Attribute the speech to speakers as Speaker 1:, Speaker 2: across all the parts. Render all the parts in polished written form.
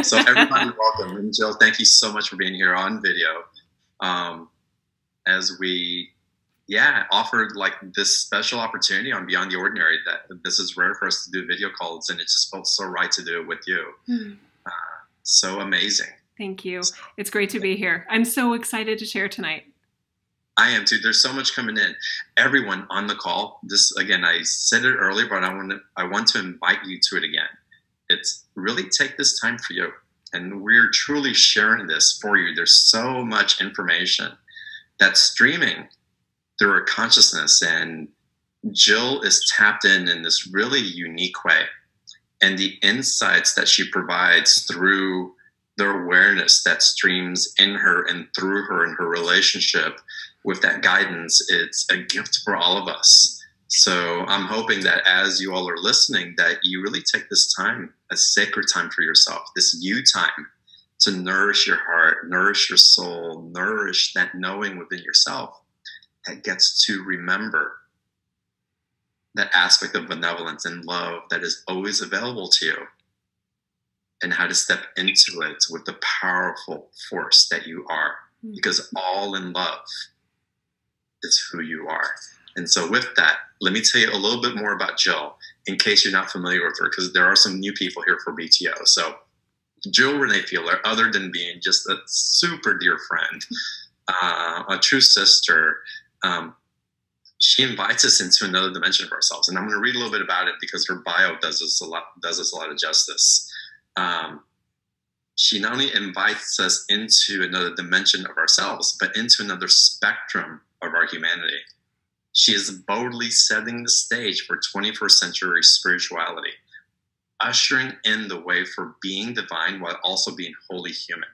Speaker 1: So everybody, welcome. And Jill, thank you so much for being here on video. As we, offered like this special opportunity on Beyond the Ordinary, that this is rare for us to do video calls, and it just felt so right to do it with you. So amazing.
Speaker 2: Thank you. It's great to be here. I'm so excited to share tonight.
Speaker 1: I am too. There's so much coming in. Everyone on the call, this again, I said it earlier, but I want to invite you to it again. It's really take this time for you. And we're truly sharing this for you. There's so much information that's streaming through our consciousness, and Jill is tapped in this really unique way. And the insights that she provides through the awareness that streams in her and through her in her relationship with that guidance, it's a gift for all of us. So I'm hoping that as you all are listening, that you really take this time, a sacred time for yourself, this you time, to nourish your heart, nourish your soul, nourish that knowing within yourself that gets to remember that aspect of benevolence and love that is always available to you, and how to step into it with the powerful force that you are, because all in love is who you are. And so with that, let me tell you a little bit more about Jill, in case you're not familiar with her, because there are some new people here for BTO. So Jill Renee Fielder, other than being just a super dear friend, a true sister, she invites us into another dimension of ourselves. And I'm going to read a little bit about it because her bio does us a lot of justice. She not only invites us into another dimension of ourselves, but into another spectrum of our humanity. She is boldly setting the stage for 21st century spirituality, ushering in the way for being divine while also being wholly human.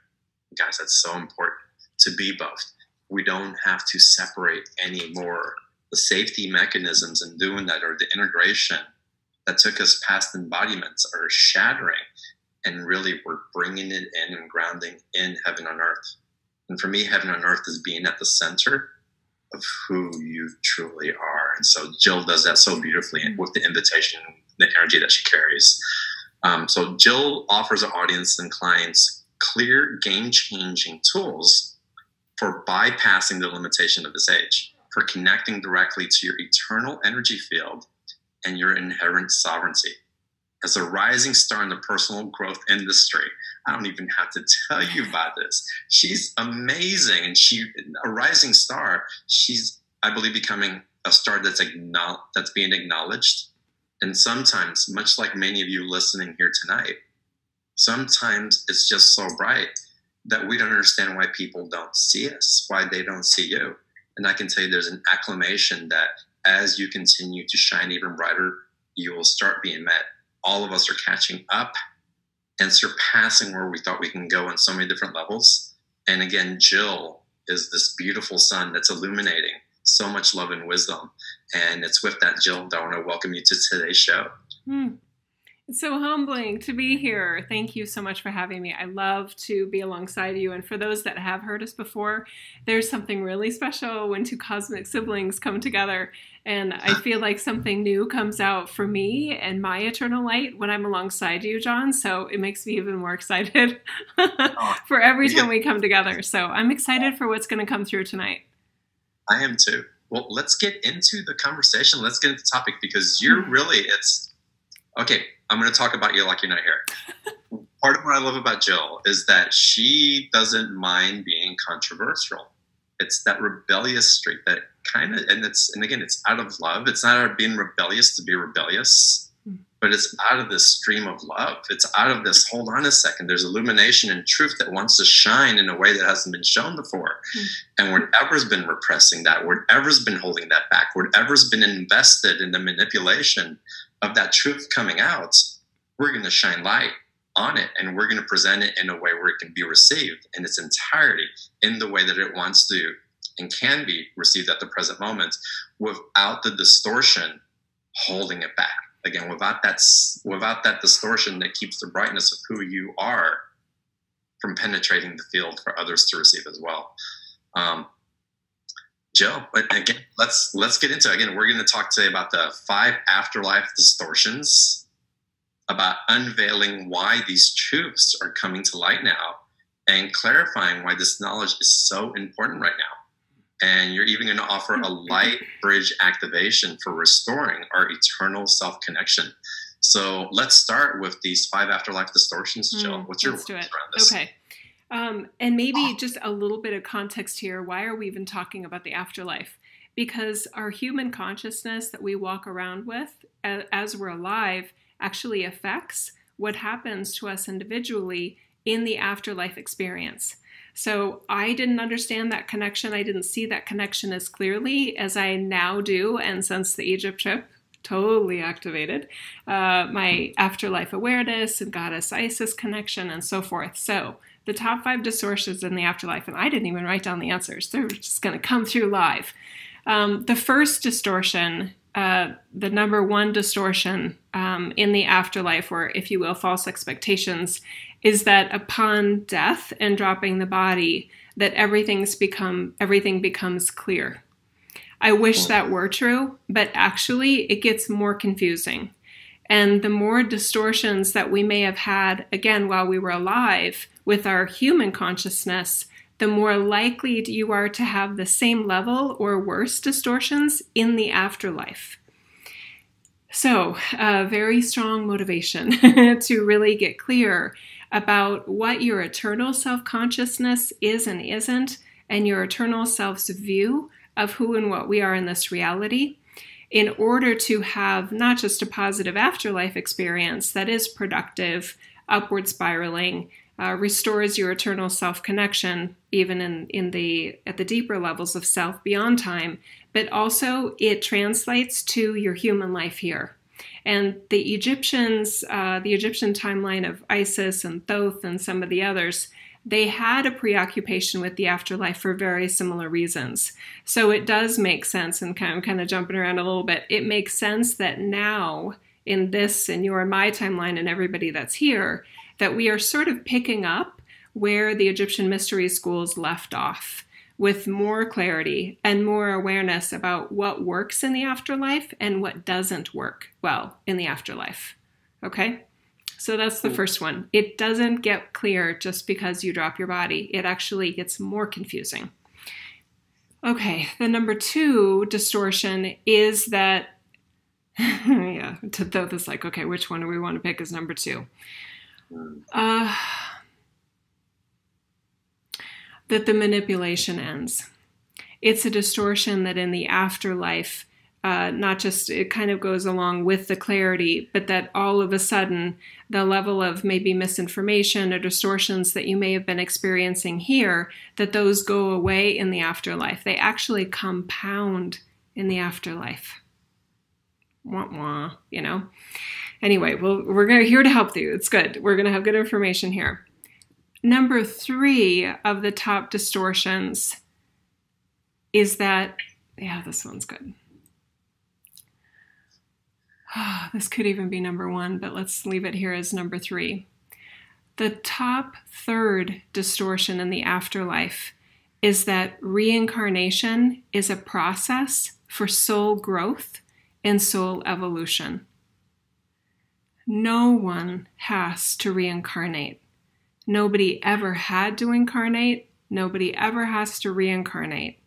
Speaker 1: Guys, that's so important to be both. We don't have to separate anymore. The safety mechanisms in doing that, or the integration that took us past embodiments, are shattering. And really, we're bringing it in and grounding in heaven on earth. And for me, heaven on earth is being at the center of who you truly are. And so Jill does that so beautifully with the invitation, the energy that she carries. So Jill offers our audience and clients clear, game-changing tools for bypassing the limitation of this age, for connecting directly to your eternal energy field and your inherent sovereignty. As a rising star in the personal growth industry, I don't even have to tell you about this. She's amazing, and a rising star. She's, I believe, becoming a star that's being acknowledged. And sometimes, much like many of you listening here tonight, sometimes it's just so bright that we don't understand why people don't see us, why they don't see you. And I can tell you there's an acclamation that as you continue to shine even brighter, you will start being met. All of us are catching up and surpassing where we thought we can go on so many different levels. And again, Jill is this beautiful sun that's illuminating so much love and wisdom. And it's with that, Jill, that I want to welcome you to today's show.
Speaker 2: It's so humbling to be here. Thank you so much for having me. I love to be alongside you. And for those that have heard us before, there's something really special when two cosmic siblings come together. And I feel like something new comes out for me and my eternal light when I'm alongside you, John. So it makes me even more excited for every time we come together. So I'm excited for what's going to come through tonight.
Speaker 1: I am too. Well, let's get into the conversation. Let's get into the topic, because you're really, okay, I'm going to talk about you like you're not here. Part of what I love about Jill is that she doesn't mind being controversial. It's that rebellious streak that kind of, and again, it's out of love. It's not out of being rebellious to be rebellious, but it's out of this stream of love. It's out of this, hold on a second, there's illumination and truth that wants to shine in a way that hasn't been shown before. And whatever's been repressing that, whatever's been holding that back, whatever's been invested in the manipulation of that truth coming out, we're going to shine light on it, and we're going to present it in a way where it can be received in its entirety, in the way that it wants to and can be received at the present moment, without the distortion holding it back. Again, without that distortion that keeps the brightness of who you are from penetrating the field for others to receive as well. Jill, again, let's get into it. Again, we're going to talk today about the 5 afterlife distortions about unveiling why these truths are coming to light now and clarifying why this knowledge is so important right now. And you're even going to offer a light bridge activation for restoring our eternal self-connection. So let's start with these 5 afterlife distortions, Jill. What's your words around this?
Speaker 2: Okay. And maybe just a little bit of context here. Why are we even talking about the afterlife? Because our human consciousness that we walk around with as we're alive actually affects what happens to us individually in the afterlife experience. So I didn't understand that connection. I didn't see that connection as clearly as I now do. And since the Egypt trip, totally activated my afterlife awareness and goddess Isis connection and so forth. So the top 5 distortions in the afterlife, and I didn't even write down the answers. They're just going to come through live. The first distortion, the number 1 distortion in the afterlife, or if you will, false expectations, is that upon death and dropping the body, that everything becomes clear. I wish that were true, but actually it gets more confusing. And the more distortions that we may have had, again, while we were alive with our human consciousness, the more likely you are to have the same level or worse distortions in the afterlife. So, very strong motivation to really get clear about what your eternal self-consciousness is and isn't, and your eternal self's view of who and what we are in this reality, in order to have not just a positive afterlife experience that is productive, upward spiraling, restores your eternal self-connection, even at the deeper levels of self beyond time, but also it translates to your human life here. And the Egyptian timeline of Isis and Thoth and some of the others, they had a preoccupation with the afterlife for very similar reasons. So it does make sense, and I'm kind of jumping around a little bit, it makes sense that now in this and your and my timeline and everybody that's here, that we are sort of picking up where the Egyptian mystery schools left off, with more clarity and more awareness about what works in the afterlife and what doesn't work well in the afterlife. Okay? So that's the first one. It doesn't get clear just because you drop your body. It actually gets more confusing. Okay, the number 2 distortion is that, yeah, Thoth is like, okay, which one do we want to pick as number 2? That the manipulation ends. It's a distortion that in the afterlife, not just it kind of goes along with the clarity, but that all of a sudden the level of maybe misinformation or distortions that you may have been experiencing here, that those go away in the afterlife. They actually compound in the afterlife. Wah, wah, you know? Anyway, well, we're here to help you. It's good. We're going to have good information here. Number 3 of the top distortions is that, yeah, this one's good. This could even be number 1, but let's leave it here as number 3. The top 3rd distortion in the afterlife is that reincarnation is a process for soul growth and soul evolution. No one has to reincarnate. Nobody ever had to incarnate. Nobody ever has to reincarnate.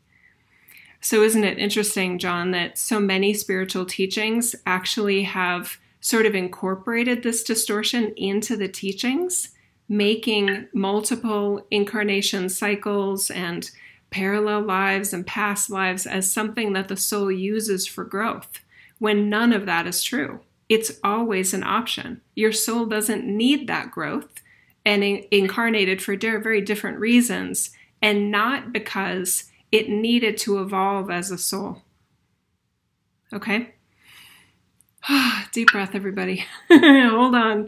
Speaker 2: So isn't it interesting, John, that so many spiritual teachings actually have sort of incorporated this distortion into the teachings, making multiple incarnation cycles and parallel lives and past lives as something that the soul uses for growth, when none of that is true. It's always an option. Your soul doesn't need that growth and incarnated for very different reasons, and not because it needed to evolve as a soul. Okay? Deep breath, everybody. Hold on.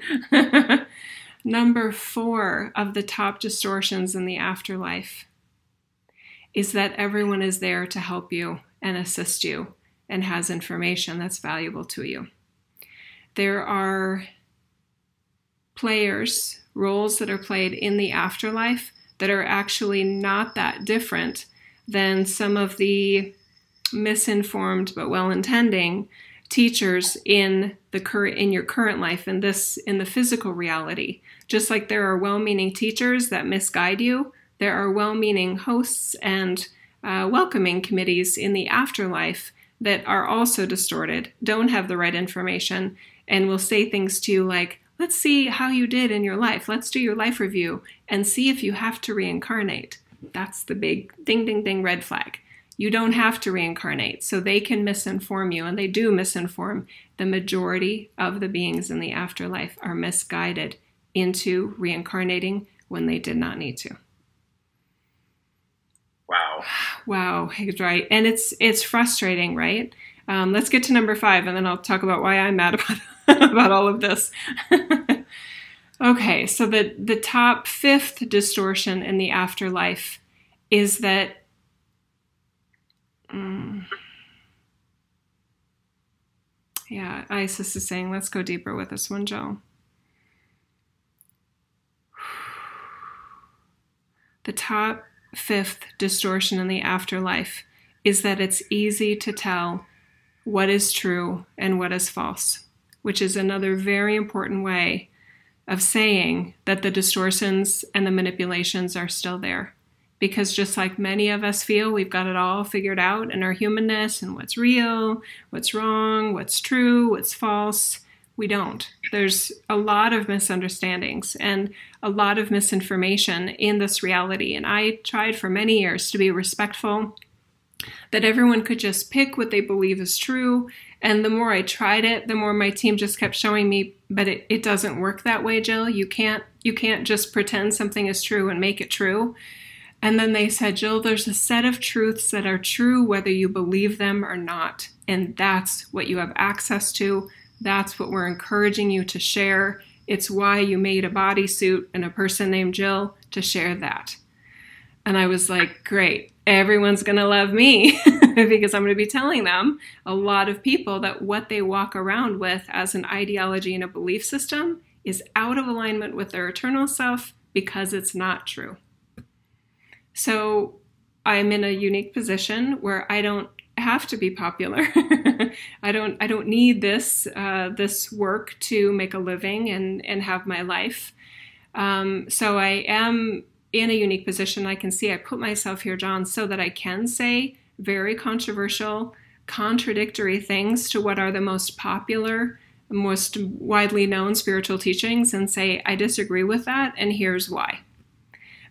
Speaker 2: Number 4 of the top distortions in the afterlife is that everyone is there to help you and assist you and has information that's valuable to you. There are roles that are played in the afterlife that are actually not that different than some of the misinformed but well-intending teachers in your current life, in the physical reality. Just like there are well-meaning teachers that misguide you, there are well-meaning hosts and welcoming committees in the afterlife that are also distorted, don't have the right information, and will say things to you like, let's see how you did in your life. Let's do your life review and see if you have to reincarnate. That's the big ding, ding, ding red flag. You don't have to reincarnate, so they can misinform you, and they do misinform. The majority of the beings in the afterlife are misguided into reincarnating when they did not need to.
Speaker 1: Wow.
Speaker 2: Wow, right. And it's frustrating, right? Let's get to number 5, and then I'll talk about why I'm mad about all of this. Okay, so the top 5th distortion in the afterlife is that yeah, Isis is saying, let's go deeper with this one, Joe. The top 5th distortion in the afterlife is that it's easy to tell what is true and what is false, which is another very important way of saying that the distortions and the manipulations are still there. Because just like many of us feel we've got it all figured out in our humanness and what's real, what's wrong, what's true, what's false, we don't. There's a lot of misunderstandings and a lot of misinformation in this reality. And I tried for many years to be respectful, that everyone could just pick what they believe is true. And the more I tried it, the more my team just kept showing me, but it doesn't work that way, Jill. You can't just pretend something is true and make it true. And then they said, Jill, there's a set of truths that are true whether you believe them or not. And that's what you have access to. That's what we're encouraging you to share. It's why you made a bodysuit and a person named Jill to share that. And I was like, great, everyone's going to love me because I'm going to be telling them, a lot of people, that what they walk around with as an ideology and a belief system is out of alignment with their eternal self because it's not true. So I'm in a unique position where I don't have to be popular. I don't need this work to make a living and have my life. So I am in a unique position. I can see I put myself here, John, so that I can say very controversial, contradictory things to what are the most popular, most widely known spiritual teachings and say, I disagree with that, and here's why.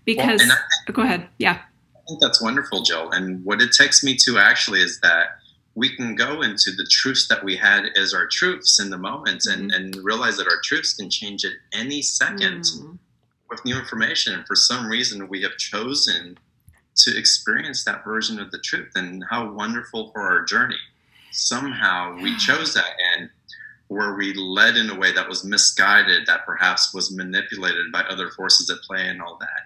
Speaker 2: Because, go ahead. Yeah.
Speaker 1: I think that's wonderful, Jill. And what it takes me to actually is that we can go into the truths that we had as our truths in the moment and realize that our truths can change at any second with new information. And for some reason, we have chosen to experience that version of the truth, and how wonderful for our journey. Somehow we chose that, and were we led in a way that was misguided, that perhaps was manipulated by other forces at play and all that?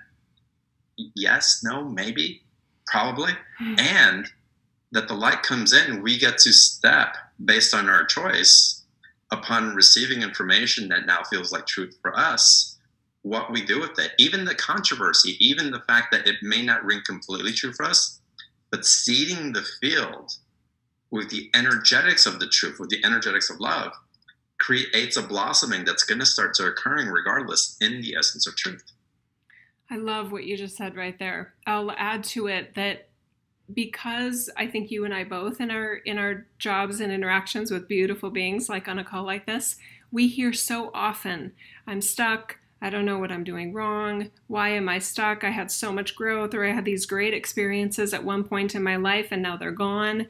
Speaker 1: Yes, no, maybe, probably. And that the light comes in, we get to step based on our choice upon receiving information that now feels like truth for us, what we do with it. Even the controversy, even the fact that it may not ring completely true for us, but seeding the field with the energetics of the truth, with the energetics of love, creates a blossoming that's going to start to occurring regardless in the essence of truth.
Speaker 2: I love what you just said right there. I'll add to it that because I think you and I both in our jobs and interactions with beautiful beings, like on a call like this, we hear so often, I'm stuck, I don't know what I'm doing wrong, why am I stuck, I had so much growth, or I had these great experiences at one point in my life and now they're gone.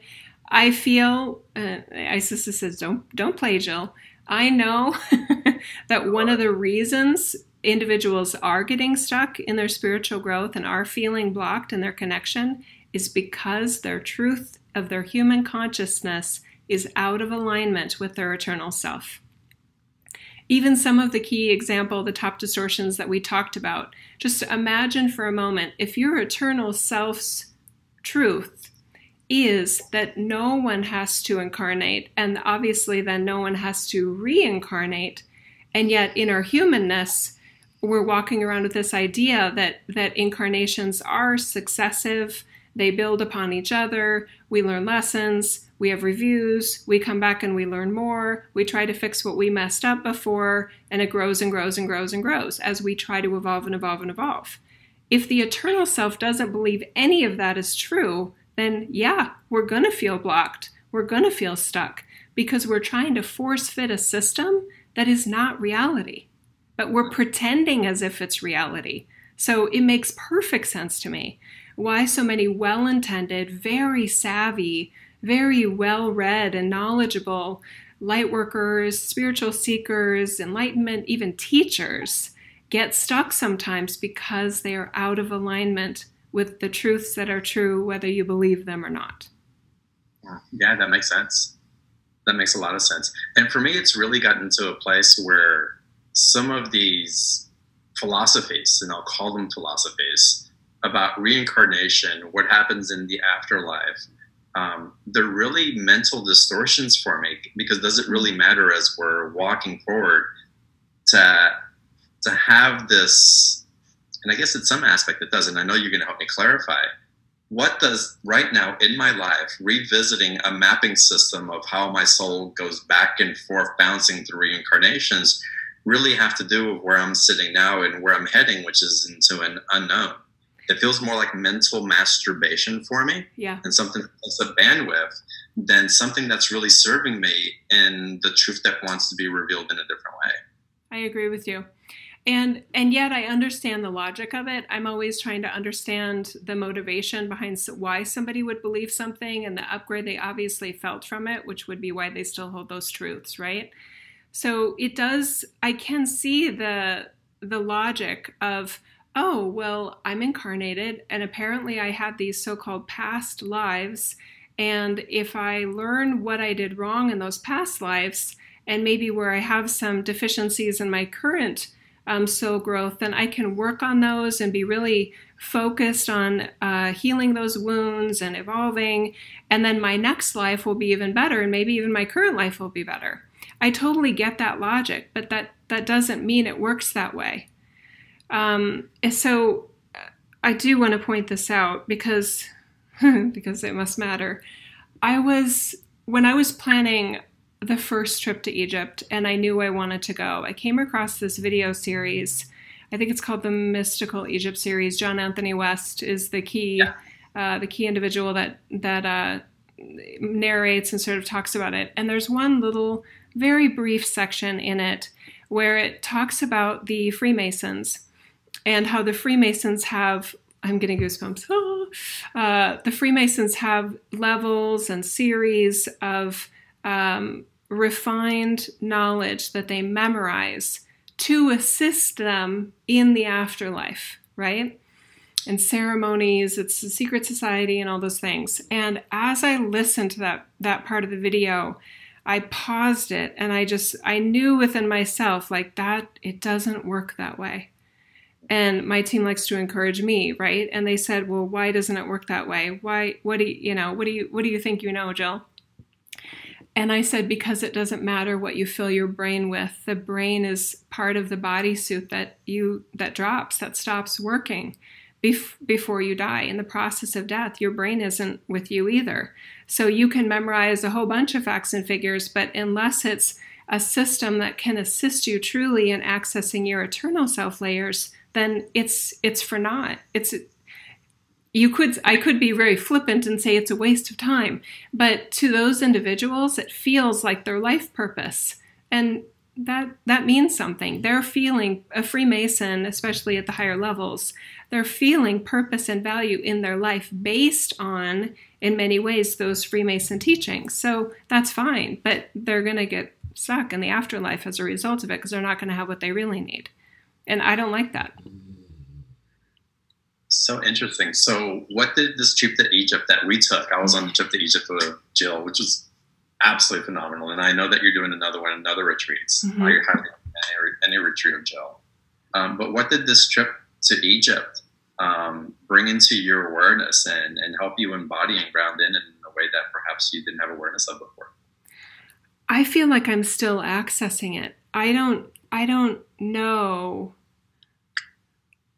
Speaker 2: I feel, Isis says, don't play, Jill. I know that one of the reasons individuals are getting stuck in their spiritual growth and are feeling blocked in their connection is because their truth of their human consciousness is out of alignment with their eternal self. Even some of the key example, the top distortions that we talked about, just imagine for a moment, if your eternal self's truth is that no one has to incarnate, and obviously then no one has to reincarnate, and yet in our humanness, we're walking around with this idea that incarnations are successive, they build upon each other, we learn lessons, we have reviews, we come back and we learn more, we try to fix what we messed up before, and it grows and grows and grows and grows as we try to evolve and evolve and evolve. If the eternal self doesn't believe any of that is true, then yeah, we're going to feel blocked. We're going to feel stuck because we're trying to force fit a system that is not reality. But we're pretending as if it's reality. So it makes perfect sense to me why so many well-intended, very savvy, very well-read and knowledgeable light workers, spiritual seekers, enlightenment, even teachers get stuck sometimes because they are out of alignment with the truths that are true, whether you believe them or not.
Speaker 1: Yeah, that makes sense. That makes a lot of sense. And for me, it's really gotten to a place where some of these philosophies, and I'll call them philosophies, about reincarnation, what happens in the afterlife, they're really mental distortions for me, because does it really matter as we're walking forward to have this, and I guess in some aspect it does, and I know you're going to help me clarify, what does right now in my life, revisiting a mapping system of how my soul goes back and forth, bouncing through reincarnations, really have to do with where I'm sitting now and where I'm heading, which is into an unknown? It feels more like mental masturbation for me, and something that's a bandwidth than something that's really serving me in the truth that wants to be revealed in a different way.
Speaker 2: I agree with you. And yet I understand the logic of it. I'm always trying to understand the motivation behind why somebody would believe something and the upgrade they obviously felt from it, which would be why they still hold those truths, right? So it does, I can see the logic of, oh, well, I'm incarnated and apparently I had these so-called past lives. And if I learn what I did wrong in those past lives and maybe where I have some deficiencies in my current soul growth, then I can work on those and be really focused on healing those wounds and evolving. And then my next life will be even better, and maybe even my current life will be better. I totally get that logic, but that doesn't mean it works that way. So I do want to point this out because it must matter. When I was planning the first trip to Egypt and I knew I wanted to go, I came across this video series. I think it's called the Mystical Egypt series. John Anthony West is the key individual that narrates and sort of talks about it. And there's one little very brief section in it where it talks about the Freemasons and how the Freemasons have, I'm getting goosebumps. The Freemasons have levels and series of refined knowledge that they memorize to assist them in the afterlife, right? And ceremonies, it's a secret society and all those things. And as I listened to that part of the video, I paused it and I knew within myself like that it doesn't work that way. And my team likes to encourage me, right? And they said, "Well, why doesn't it work that way? Why? What do you think you know, Jill?" And I said, because it doesn't matter what you fill your brain with. The brain is part of the bodysuit that drops, that stops working before you die. In the process of death, your brain isn't with you either. So you can memorize a whole bunch of facts and figures, but unless it's a system that can assist you truly in accessing your eternal self layers, then it's for naught. I could be very flippant and say it's a waste of time, but to those individuals, it feels like their life purpose. And that means something. They're feeling, a Freemason, especially at the higher levels, they're feeling purpose and value in their life based on, in many ways, those Freemason teachings. So that's fine, but they're going to get stuck in the afterlife as a result of it because they're not going to have what they really need. And I don't like that.
Speaker 1: So interesting. So what did this trip to Egypt that we took? I was on the trip to Egypt with Jill, which was absolutely phenomenal. And I know that you're doing another one, another retreats. Mm-hmm. You're having any retreat of Jill. But what did this trip to Egypt bring into your awareness and help you embody and ground in a way that perhaps you didn't have awareness of before?
Speaker 2: I feel like I'm still accessing it. I don't know.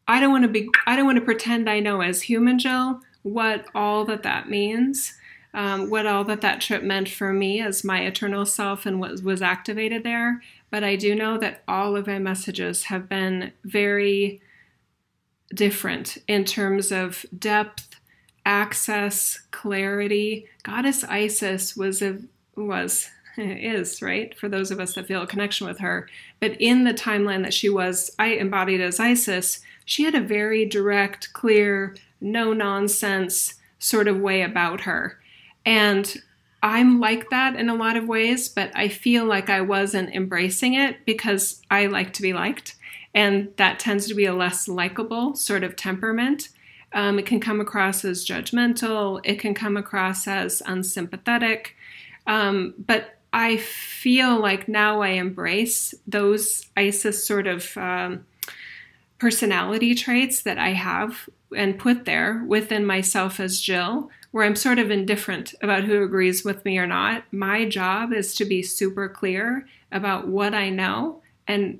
Speaker 2: I don't want to pretend I know as human Jill what all that means. what all that trip meant for me as my eternal self and what was activated there. But I do know that all of my messages have been very different in terms of depth, access, clarity. Goddess Isis is, right? For those of us that feel a connection with her. But in the timeline that she was, I embodied as Isis, she had a very direct, clear, no nonsense sort of way about her. And I'm like that in a lot of ways, but I feel like I wasn't embracing it because I like to be liked. And that tends to be a less likable sort of temperament. It can come across as judgmental. It can come across as unsympathetic. But I feel like now I embrace those Isis sort of personality traits that I have and put there within myself as Jill, where I'm sort of indifferent about who agrees with me or not. My job is to be super clear about what I know and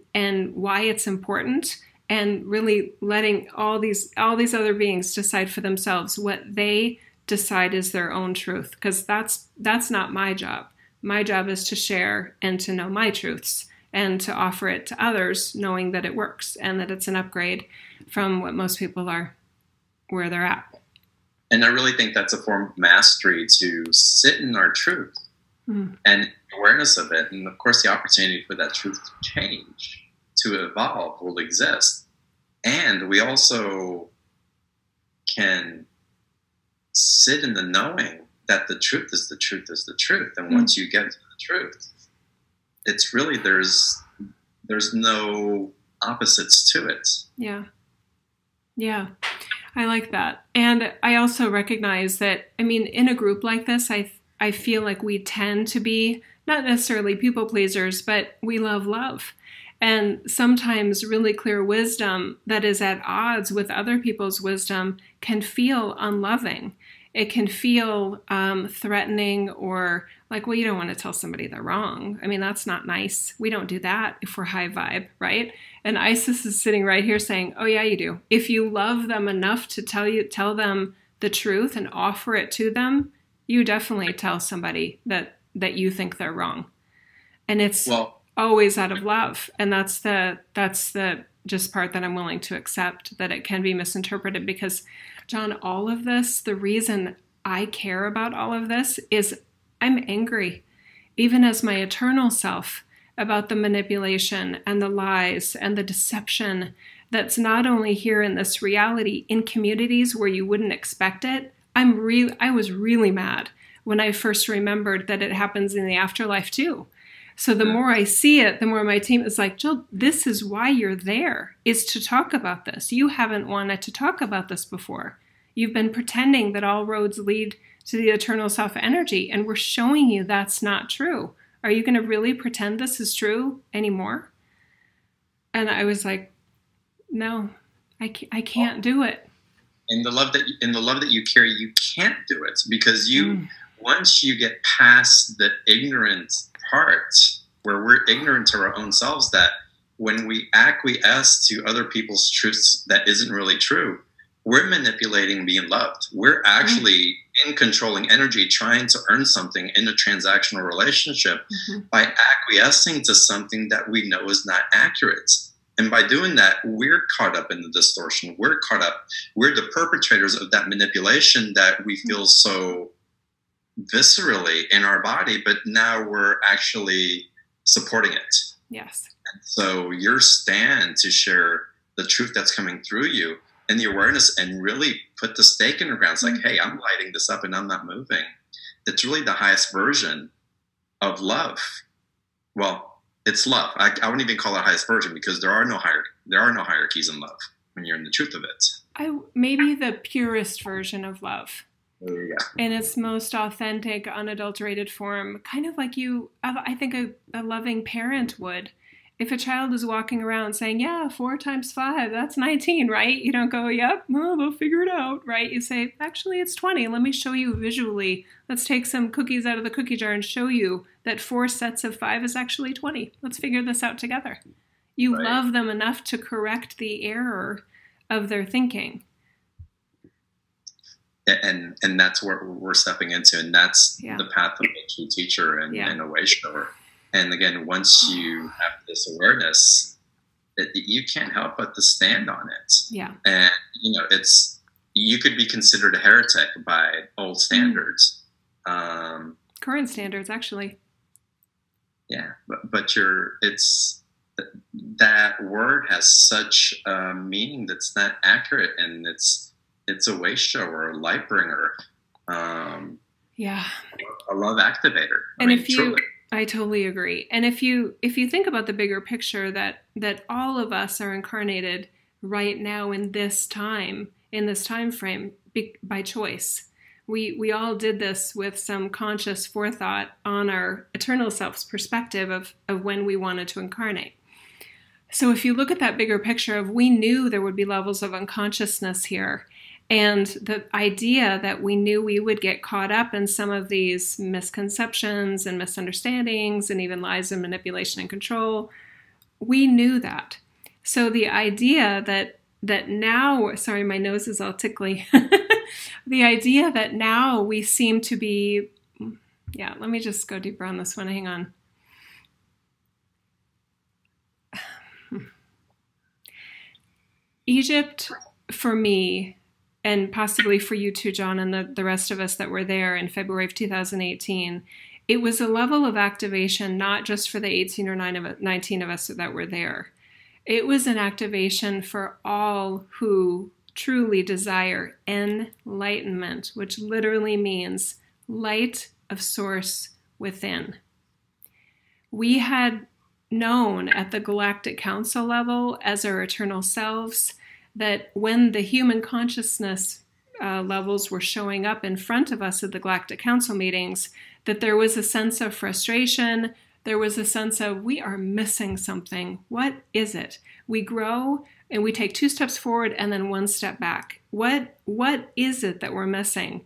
Speaker 2: why it's important, and really letting all these other beings decide for themselves what they decide is their own truth, because that's not my job. My job is to share and to know my truths and to offer it to others, knowing that it works and that it's an upgrade from what most people are where they're at.
Speaker 1: And I really think that's a form of mastery, to sit in our truth and awareness of it. And of course, the opportunity for that truth to change, to evolve, will exist. And we also can sit in the knowing that the truth is the truth is the truth. And once you get to the truth, it's really, there's no opposites to it.
Speaker 2: Yeah. Yeah. I like that. And I also recognize that, I mean, in a group like this, I feel like we tend to be not necessarily people pleasers, but we love love. And sometimes really clear wisdom that is at odds with other people's wisdom can feel unloving. It can feel threatening, or like, well, you don't want to tell somebody they're wrong. I mean, that's not nice. We don't do that if we're high vibe, right? And Isis is sitting right here saying, oh yeah, you do. If you love them enough to tell them the truth and offer it to them, you definitely tell somebody that you think they're wrong. And it's always out of love. And that's the just part that I'm willing to accept, that it can be misinterpreted. Because John, all of this, the reason I care about all of this is I'm angry, even as my eternal self, about the manipulation and the lies and the deception that's not only here in this reality, in communities where you wouldn't expect it. I was really mad when I first remembered that it happens in the afterlife too. So the more I see it, the more my team is like, Jill, this is why you're there, is to talk about this. You haven't wanted to talk about this before. You've been pretending that all roads lead to the eternal self energy, and we're showing you that's not true. Are you going to really pretend this is true anymore? And I was like, no, I can't do it.
Speaker 1: In the love that you carry, you can't do it, because once you get past the ignorant part, where we're ignorant to our own selves, that when we acquiesce to other people's truths that isn't really true, we're manipulating being loved. We're actually in controlling energy, trying to earn something in a transactional relationship by acquiescing to something that we know is not accurate. And by doing that, we're caught up in the distortion. We're the perpetrators of that manipulation that we feel so viscerally in our body, but now we're actually supporting it.
Speaker 2: Yes.
Speaker 1: And so your stand to share the truth that's coming through you and the awareness, and really put the stake in the ground. It's like, hey, I'm lighting this up and I'm not moving. It's really the highest version of love. Well, it's love. I wouldn't even call it highest version, because there are no hierarchies in love when you're in the truth of it.
Speaker 2: Maybe the purest version of love.
Speaker 1: Yeah.
Speaker 2: In its most authentic, unadulterated form, kind of like I think a loving parent would. If a child is walking around saying, yeah, 4 times 5, that's 19, right? You don't go, yep, well, they'll figure it out, right? You say, actually, it's 20. Let me show you visually. Let's take some cookies out of the cookie jar and show you that 4 sets of 5 is actually 20. Let's figure this out together. You love them enough to correct the error of their thinking.
Speaker 1: and that's what we're stepping into, and that's the path of a true teacher and a way shower. And again, once you have this awareness, you can't help but to stand on it.
Speaker 2: Yeah.
Speaker 1: And you could be considered a heretic by old standards.
Speaker 2: Current standards, actually.
Speaker 1: Yeah, but that word has such a meaning that's not accurate, and it's a way shower, a light bringer, a love activator.
Speaker 2: I totally agree. And if you think about the bigger picture, that all of us are incarnated right now in this time frame by choice. We all did this with some conscious forethought on our eternal self's perspective of when we wanted to incarnate. So if you look at that bigger picture of, we knew there would be levels of unconsciousness here, and the idea that we knew we would get caught up in some of these misconceptions and misunderstandings and even lies and manipulation and control, we knew that. So the idea that now, sorry, my nose is all tickly. The idea that now we seem to be, let me just go deeper on this one. Hang on. Egypt, for me, and possibly for you too, John, and the rest of us that were there in February of 2018, it was a level of activation not just for the 18 or 19 of us that were there. It was an activation for all who truly desire enlightenment, which literally means light of source within. We had known at the Galactic Council level as our eternal selves that when the human consciousness levels were showing up in front of us at the Galactic Council meetings, that there was a sense of frustration. There was a sense of, we are missing something. What is it? We grow and we take 2 steps forward and then 1 step back. What is it that we're missing?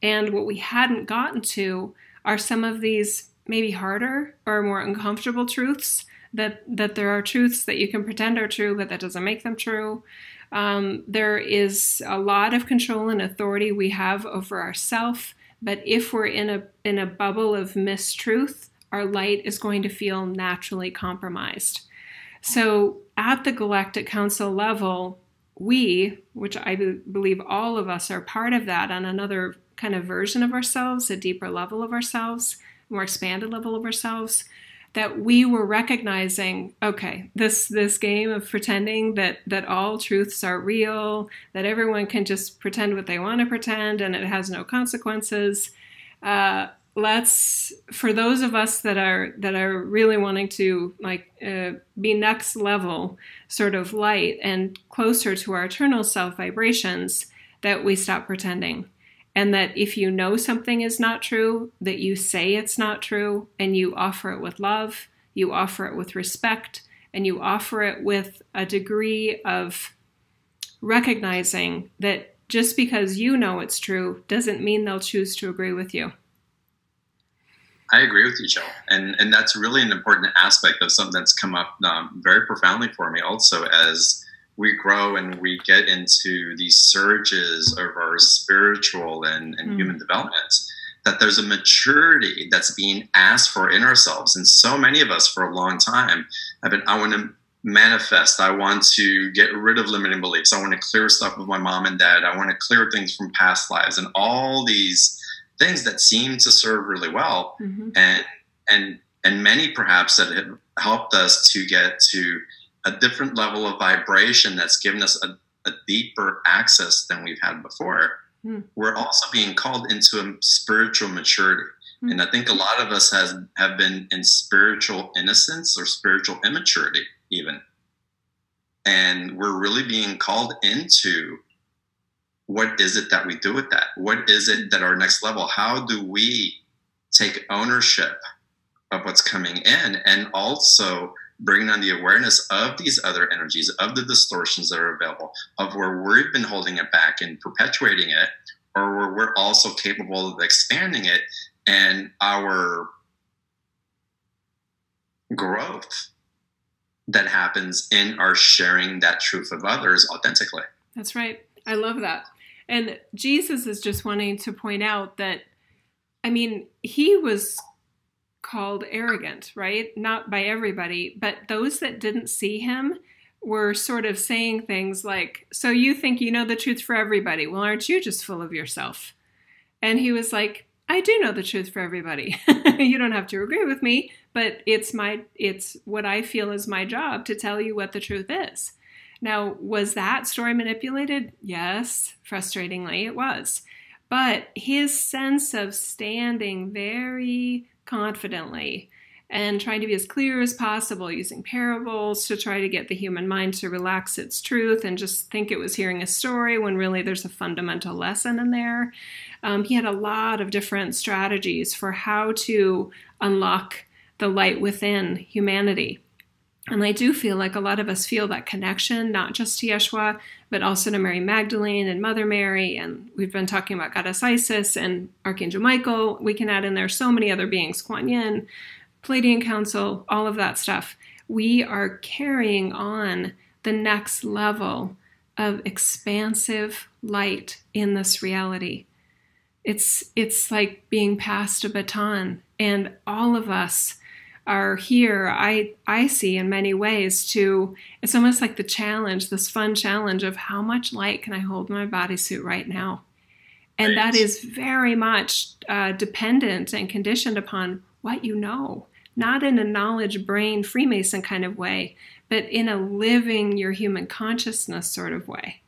Speaker 2: And what we hadn't gotten to are some of these maybe harder or more uncomfortable truths, that there are truths that you can pretend are true, but that doesn't make them true. There is a lot of control and authority we have over ourselves, but if we're in a bubble of mistruth, our light is going to feel naturally compromised. So at the Galactic Council level, which I believe all of us are part of that on another kind of version of ourselves, a deeper level of ourselves, more expanded level of ourselves, that we were recognizing, okay, this game of pretending that all truths are real, that everyone can just pretend what they want to pretend and it has no consequences. For those of us that are really wanting to be next level sort of light and closer to our eternal self vibrations, that we stop pretending. And that if you know something is not true, that you say it's not true, and you offer it with love, you offer it with respect, and you offer it with a degree of recognizing that just because you know it's true doesn't mean they'll choose to agree with you.
Speaker 1: I agree with you, Jill. And that's really an important aspect of something that's come up very profoundly for me also as we grow and we get into these surges of our spiritual and human development, that there's a maturity that's being asked for in ourselves. And so many of us for a long time I want to manifest. I want to get rid of limiting beliefs. I want to clear stuff with my mom and dad. I want to clear things from past lives and all these things that seem to serve really well. And many perhaps that have helped us to get to a different level of vibration that's given us a deeper access than we've had before. We're also being called into a spiritual maturity. And I think a lot of us have been in spiritual innocence or spiritual immaturity even. And we're really being called into, what is it that we do with that? What is it that our next level? How do we take ownership of what's coming in and also bringing on the awareness of these other energies, of the distortions that are available, of where we've been holding it back and perpetuating it, or where we're also capable of expanding it, and our growth that happens in our sharing that truth of others authentically.
Speaker 2: That's right. I love that. And Jesus is just wanting to point out that, I mean, he was called arrogant, right? Not by everybody, but those that didn't see him were sort of saying things like, so you think you know the truth for everybody. Well, aren't you just full of yourself? And he was like, I do know the truth for everybody. You don't have to agree with me, but it's what I feel is my job to tell you what the truth is. Now, was that story manipulated? Yes, frustratingly it was. But his sense of standing very confidently and trying to be as clear as possible, using parables to try to get the human mind to relax its truth and just think it was hearing a story when really there's a fundamental lesson in there. He had a lot of different strategies for how to unlock the light within humanity. And I do feel like a lot of us feel that connection, not just to Yeshua, but also to Mary Magdalene and Mother Mary. And we've been talking about Goddess Isis and Archangel Michael. We can add in there so many other beings, Kuan Yin, Palladian Council, all of that stuff. We are carrying on the next level of expansive light in this reality. It's like being passed a baton, and all of us are here, I see in many ways it's almost like the challenge, this fun challenge of how much light can I hold in my bodysuit right now? And that is very much dependent and conditioned upon what you know, not in a knowledge brain Freemason kind of way, but in a living your human consciousness sort of way.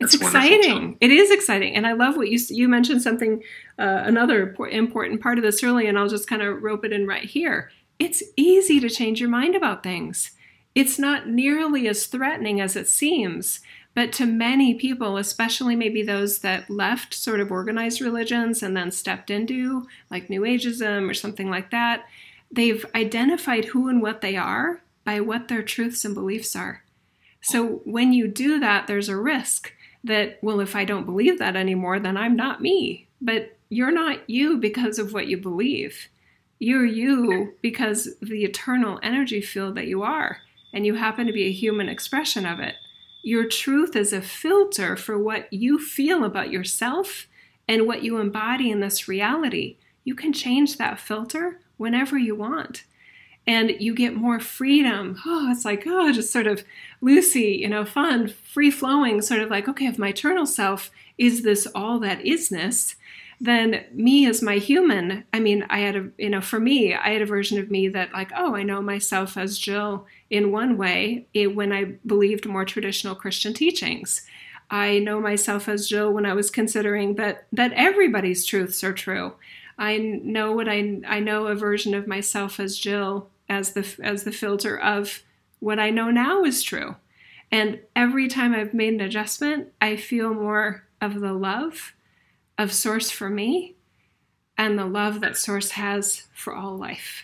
Speaker 2: It's exciting. It is exciting. And I love what you mentioned something, another important part of this early, and I'll just kind of rope it in right here. It's easy to change your mind about things. It's not nearly as threatening as it seems, but to many people, especially maybe those that left sort of organized religions and then stepped into like New Ageism or something like that, they've identified who and what they are by what their truths and beliefs are. So when you do that, there's a risk that, well, if I don't believe that anymore, then I'm not me. But you're not you because of what you believe. You're you because of the eternal energy field that you are, and you happen to be a human expression of it. Your truth is a filter for what you feel about yourself and what you embody in this reality. You can change that filter whenever you want. And you get more freedom. Oh, it's like, just sort of loosey, fun, free-flowing, sort of like, okay, if my eternal self is this all that isness, then me as my human, I mean, for me, I had a version of me that like, I know myself as Jill in one way when I believed more traditional Christian teachings. I know myself as Jill when I was considering that everybody's truths are true. I know a version of myself as Jill as the filter of what I know now is true. And every time I've made an adjustment, I feel more of the love of Source for me and the love that Source has for all life.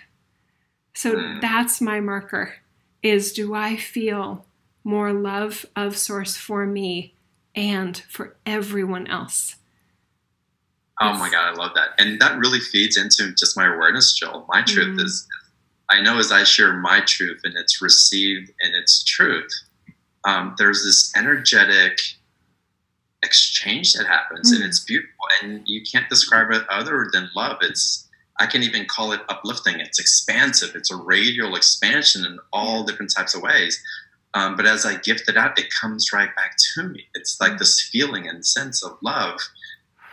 Speaker 2: So that's my marker, is do I feel more love of Source for me and for everyone else?
Speaker 1: Oh my God, I love that. And that really feeds into just my awareness, Jill. My truth is, I know as I share my truth and it's received in its truth, there's this energetic exchange that happens, and it's beautiful. And you can't describe it other than love. I can even call it uplifting. It's expansive. It's a radial expansion in all different types of ways. But as I gift it out, it comes right back to me. It's like this feeling and sense of love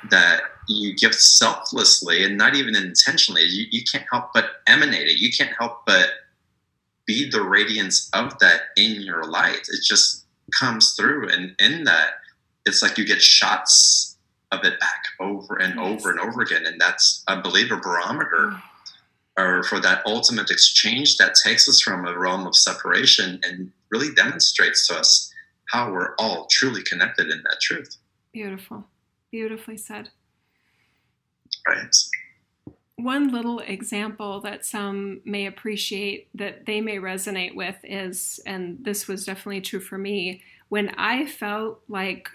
Speaker 1: that you gift selflessly and not even intentionally. You can't help but emanate it. You can't help but be the radiance of that in your light. It just comes through, and in that, it's like you get shots of it back over and over and over again. And that's, I believe, a barometer or for that ultimate exchange that takes us from a realm of separation and really demonstrates to us how we're all truly connected in that truth.
Speaker 2: Beautiful. Beautifully said.
Speaker 1: Right.
Speaker 2: One little example that some may appreciate, that they may resonate with, is, and this was definitely true for me, when I felt like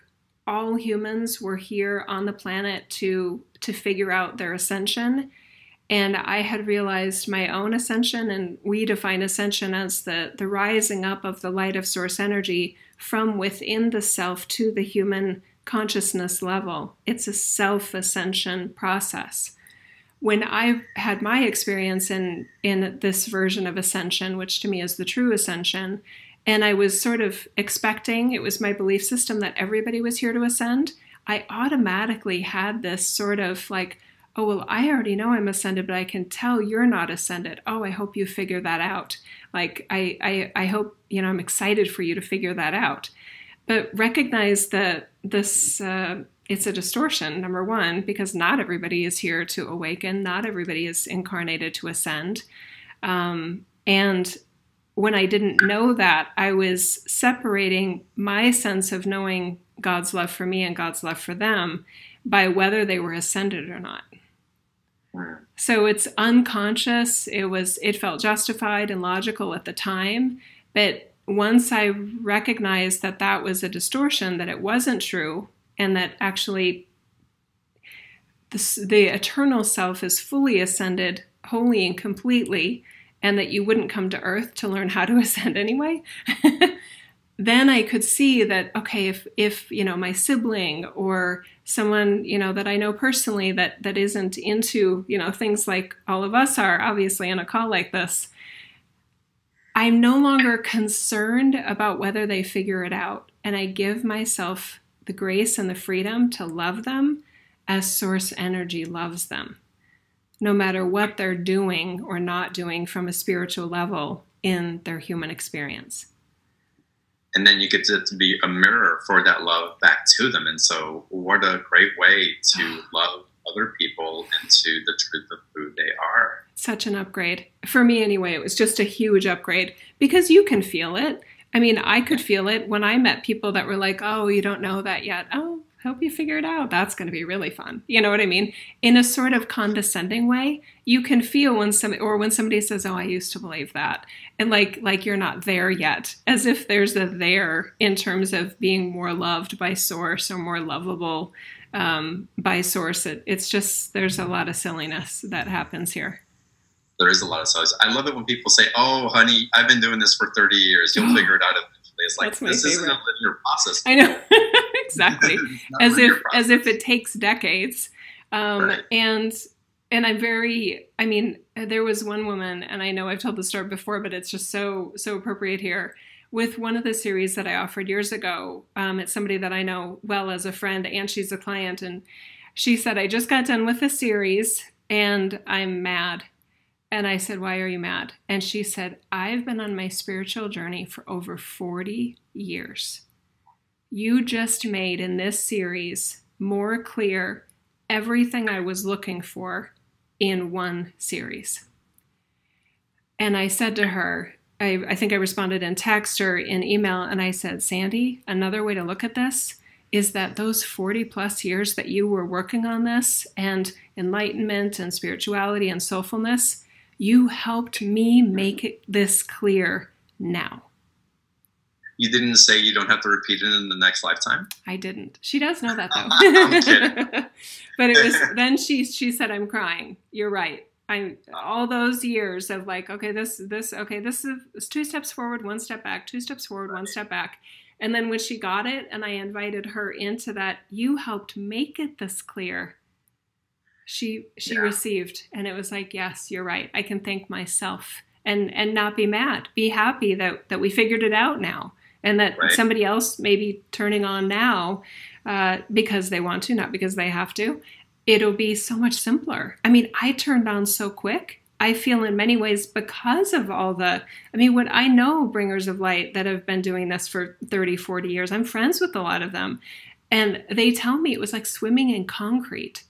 Speaker 2: all humans were here on the planet to figure out their ascension, and I had realized my own ascension, and we define ascension as the rising up of the light of Source energy from within the self to the human consciousness level. It's a self-ascension process. When I had my experience in this version of ascension, which to me is the true ascension, and I was sort of expecting, it was my belief system that everybody was here to ascend, I automatically had this sort of like, oh, well, I already know I'm ascended, but I can tell you're not ascended. Oh, I hope you figure that out. Like, I hope, I'm excited for you to figure that out. But recognize that this, it's a distortion, number one, because not everybody is here to awaken. Not everybody is incarnated to ascend. And when I didn't know that, I was separating my sense of knowing God's love for me and God's love for them by whether they were ascended or not. So it's unconscious. It felt justified and logical at the time. But once I recognized that that was a distortion, that it wasn't true, and that actually the eternal self is fully ascended wholly and completely, and that you wouldn't come to earth to learn how to ascend anyway, then I could see that, okay, if my sibling or someone, that I know personally that isn't into, things like all of us are, obviously, in a call like this, I'm no longer concerned about whether they figure it out. And I give myself the grace and the freedom to love them as source energy loves them, no matter what they're doing or not doing from a spiritual level in their human experience.
Speaker 1: And then you get to be a mirror for that love back to them. And so what a great way to love other people into the truth of who they are.
Speaker 2: Such an upgrade. For me anyway, it was just a huge upgrade because you can feel it. I mean, I could feel it when I met people that were like, oh, you don't know that yet. Oh, hope you figure it out. That's going to be really fun. You know what I mean? In a sort of condescending way, you can feel when somebody says, oh, I used to believe that. And like you're not there yet, as if there's a there in terms of being more loved by source or more lovable by source. It's just, there's a lot of silliness that happens here.
Speaker 1: There is a lot of silliness. I love it when people say, oh, honey, I've been doing this for 30 years. You'll figure it out eventually. It's like, this isn't a linear process.
Speaker 2: I know. Exactly. As if it takes decades.
Speaker 1: Right.
Speaker 2: And I'm there was one woman, and I know I've told the story before, but it's just so appropriate here. With one of the series that I offered years ago, it's somebody that I know well as a friend, and she's a client. And she said, I just got done with the series and I'm mad. And I said, why are you mad? And she said, I've been on my spiritual journey for over 40 years. You just made in this series more clear everything I was looking for in one series. And I said to her, I think I responded in text or in email, and I said, Sandy, another way to look at this is that those 40 plus years that you were working on this and enlightenment and spirituality and soulfulness, you helped me make this clear now.
Speaker 1: You didn't say you don't have to repeat it in the next lifetime?
Speaker 2: I didn't. She does know that, though.
Speaker 1: I'm kidding.
Speaker 2: But it was, then she said, I'm crying. You're right. All those years of like, okay, this is 2 steps forward, 1 step back, 2 steps forward, 1 step back. And then when she got it and I invited her into that, you helped make it this clear. She received, and it was like, yes, you're right. I can thank myself and not be mad. Be happy that we figured it out now, and that somebody else may be turning on now because they want to, not because they have to. It'll be so much simpler. I mean, I turned on so quick. I feel in many ways because of all what I know bringers of light that have been doing this for 30, 40 years. I'm friends with a lot of them. And they tell me it was like swimming in concrete.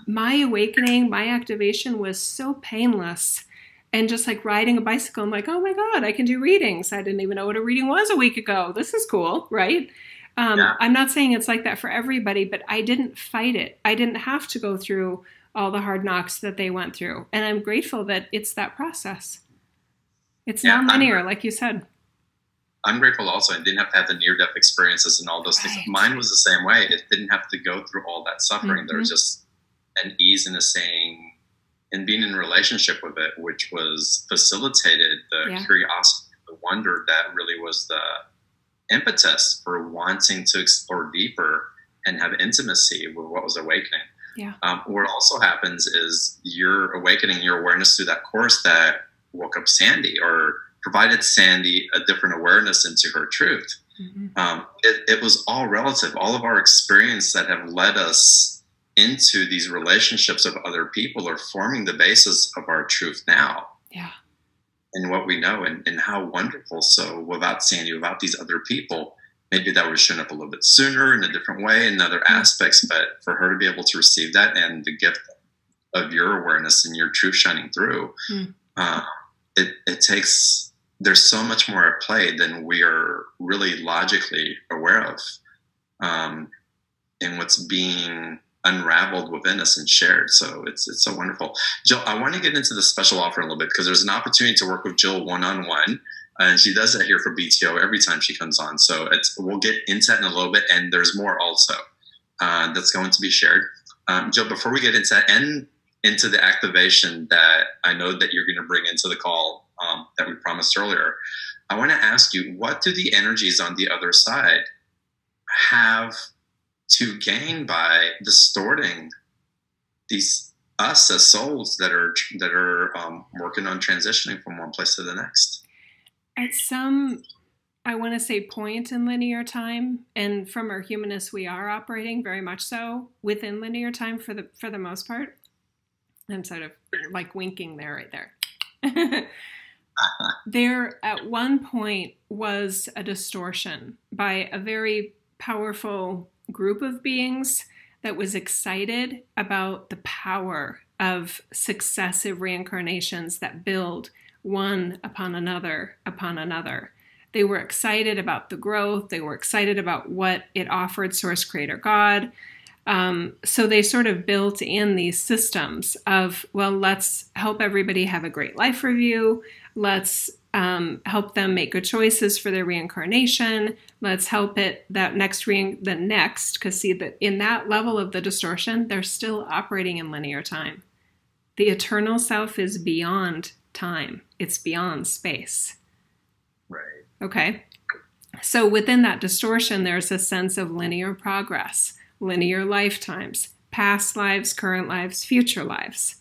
Speaker 2: My awakening, my activation was so painless. And just like riding a bicycle, I'm like, oh my God, I can do readings. I didn't even know what a reading was a week ago. This is cool, right? I'm not saying it's like that for everybody, but I didn't fight it. I didn't have to go through all the hard knocks that they went through. And I'm grateful that it's that process. It's non-linear, like you said.
Speaker 1: I'm grateful also. I didn't have to have the near-death experiences and all those things. Mine was the same way. It didn't have to go through all that suffering. Mm-hmm. There was just an ease in a saying and being in a relationship with it, which was facilitated the curiosity, the wonder that really was the impetus for wanting to explore deeper and have intimacy with what was awakening.
Speaker 2: Yeah.
Speaker 1: What also happens is you're awakening your awareness through that course that woke up Sandy, or provided Sandy a different awareness into her truth. Mm-hmm. It was all relative. All of our experience that have led us into these relationships of other people are forming the basis of our truth now.
Speaker 2: Yeah.
Speaker 1: And what we know, and how wonderful. So without Sandy, without these other people, maybe that would have shown up a little bit sooner in a different way in other aspects. But for her to be able to receive that and the gift of your awareness and your truth shining through, it takes, there's so much more at play than we are really logically aware of, in what's being unraveled within us and shared. So it's so wonderful. Jill, I want to get into the special offer a little bit, because there's an opportunity to work with Jill one-on-one. And she does that here for BTO every time she comes on. So we'll get into that in a little bit. And there's more also that's going to be shared. Jill, before we get into that and into the activation that I know that you're going to bring into the call that we promised earlier, I want to ask you, what do the energies on the other side have to gain by distorting us as souls that are working on transitioning from one place to the next?
Speaker 2: At some, I want to say, point in linear time, and from our humanists, we are operating very much so within linear time for the most part. I'm sort of like winking there, right there. There at one point was a distortion by a very powerful group of beings that was excited about the power of successive reincarnations that build one upon another upon another. They were excited about the growth. They were excited about what it offered Source Creator God. So they sort of built in these systems of, well, let's help everybody have a great life review. Let's help them make good choices for their reincarnation. Let's help it that the next, because see that in that level of the distortion, they're still operating in linear time. The eternal self is beyond time. It's beyond space.
Speaker 1: Right.
Speaker 2: Okay. So within that distortion, there's a sense of linear progress, linear lifetimes, past lives, current lives, future lives.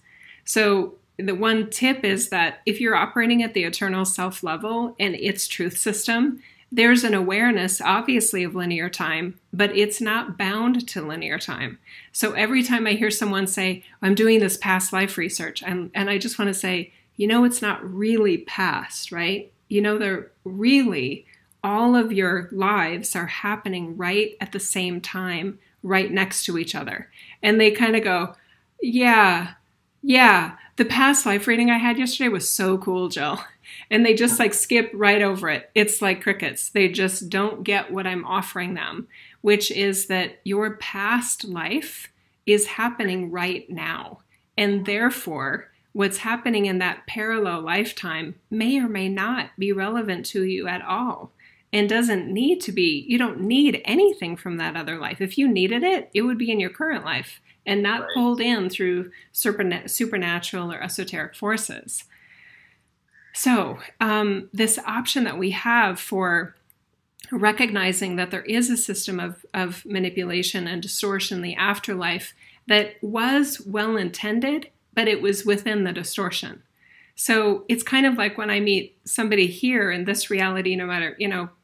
Speaker 2: So the one tip is that if you're operating at the eternal self level and its truth system, there's an awareness, obviously, of linear time, but it's not bound to linear time. So every time I hear someone say, I'm doing this past life research, and I just want to say, it's not really past, right? They're really, all of your lives are happening right at the same time, right next to each other. And they kind of go, yeah, the past life reading I had yesterday was so cool, Jill. And they just skip right over it. It's like crickets. They just don't get what I'm offering them, which is that your past life is happening right now. And therefore, what's happening in that parallel lifetime may or may not be relevant to you at all, and doesn't need to be. You don't need anything from that other life. If you needed it, it would be in your current life and not pulled in through supernatural or esoteric forces. So this option that we have for recognizing that there is a system of manipulation and distortion in the afterlife that was well-intended, but it was within the distortion. So it's kind of like when I meet somebody here in this reality, no matter,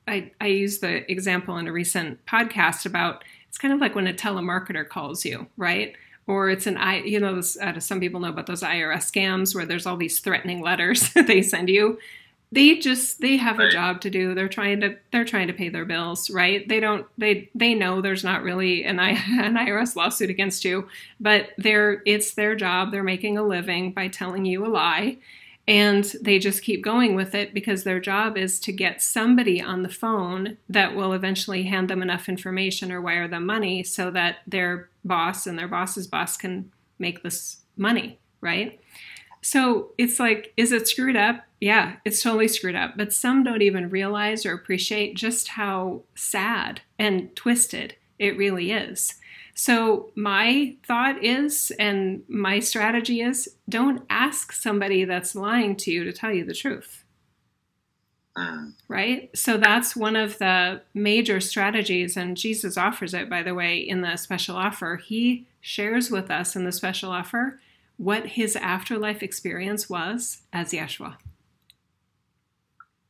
Speaker 2: I used the example in a recent podcast about, it's kind of like when a telemarketer calls you, right? Or it's some people know about those IRS scams where there's all these threatening letters they send you. They have a job to do. They're trying to pay their bills, right? They know there's not really an IRS lawsuit against you, but it's their job. They're making a living by telling you a lie. And they just keep going with it because their job is to get somebody on the phone that will eventually hand them enough information or wire them money so that their boss and their boss's boss can make this money, right? So it's like, is it screwed up? Yeah, it's totally screwed up. But some don't even realize or appreciate just how sad and twisted it really is. So my thought is, and my strategy is, don't ask somebody that's lying to you to tell you the truth. Right? So that's one of the major strategies, and Jesus offers it, by the way, in the special offer. He shares with us in the special offer what his afterlife experience was as Yeshua.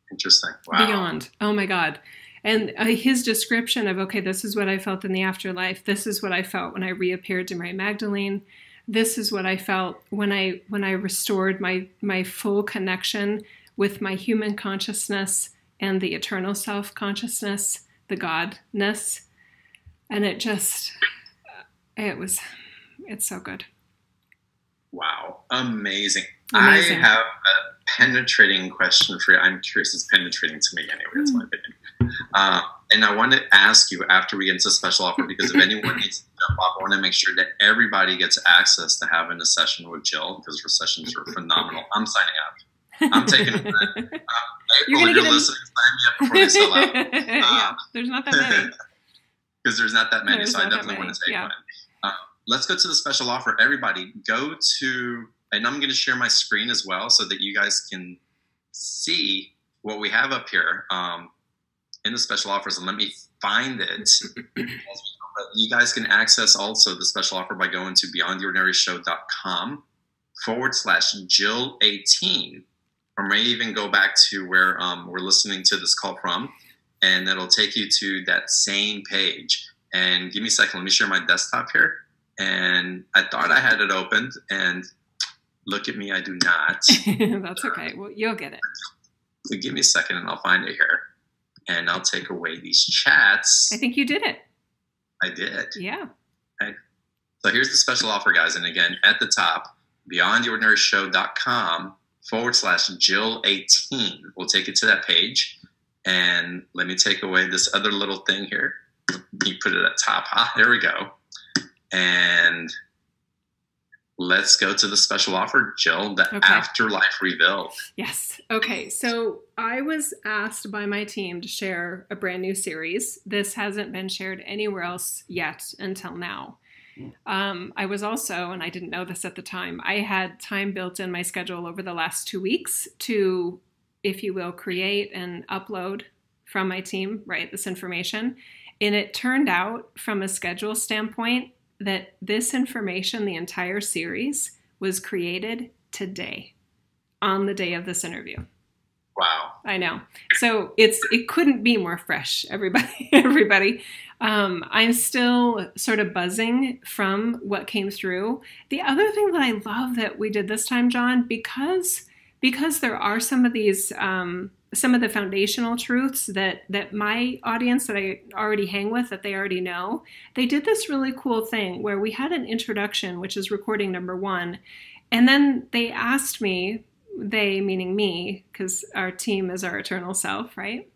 Speaker 1: Interesting. Wow.
Speaker 2: Beyond. Oh my God. And his description of, okay, this is what I felt in the afterlife. This is what I felt when I reappeared to Mary Magdalene. This is what I felt when I restored my full connection with my human consciousness and the eternal self consciousness, the Godness. And it's so good.
Speaker 1: Wow. Amazing. I have a penetrating question for you. I'm curious. It's penetrating to me anyway. That's my opinion. And I want to ask you after we get into special offer, because if anyone needs to jump off, I want to make sure that everybody gets access to having a session with Jill, because her sessions are phenomenal. I'm signing up. I'm taking a April, you're listening, sign me up before they sell out.
Speaker 2: Yeah, there's not that many.
Speaker 1: Because there's not that many, so I definitely want to take one. Let's go to the special offer. Everybody, go to, and I'm going to share my screen as well so that you guys can see what we have up here in the special offers. And let me find it. You guys can access also the special offer by going to beyondtheordinaryshow.com/Jill18. Or may even go back to where we're listening to this call from, and it'll take you to that same page. And give me a second. Let me share my desktop here. And I thought I had it opened, and look at me, I do not.
Speaker 2: That's okay. Well, you'll get it.
Speaker 1: So give me a second, and I'll find it here. And I'll take away these chats.
Speaker 2: I think you did it.
Speaker 1: I did.
Speaker 2: Yeah.
Speaker 1: Okay. So here's the special offer, guys. And again, at the top, beyondtheordinaryshow.com/Jill18. We'll take it to that page. And let me take away this other little thing here. You put it at top. There we go. And let's go to the special offer, Jill, the Afterlife Revealed.
Speaker 2: Yes. Okay. So I was asked by my team to share a brand new series. This hasn't been shared anywhere else yet until now. I was also, and I didn't know this at the time, I had time built in my schedule over the last 2 weeks to, if you will, create and upload from my team, right, this information. And it turned out from a schedule standpoint that this information, the entire series, was created today, on the day of this interview.
Speaker 1: Wow.
Speaker 2: I know. So it couldn't be more fresh, everybody. I'm still sort of buzzing from what came through. The other thing that I love that we did this time, John, because there are some of these, some of the foundational truths that my audience that I already hang with, that they already know, they did this really cool thing where we had an introduction, which is recording number 1. And then they asked me, they meaning me, because our team is our eternal self, right?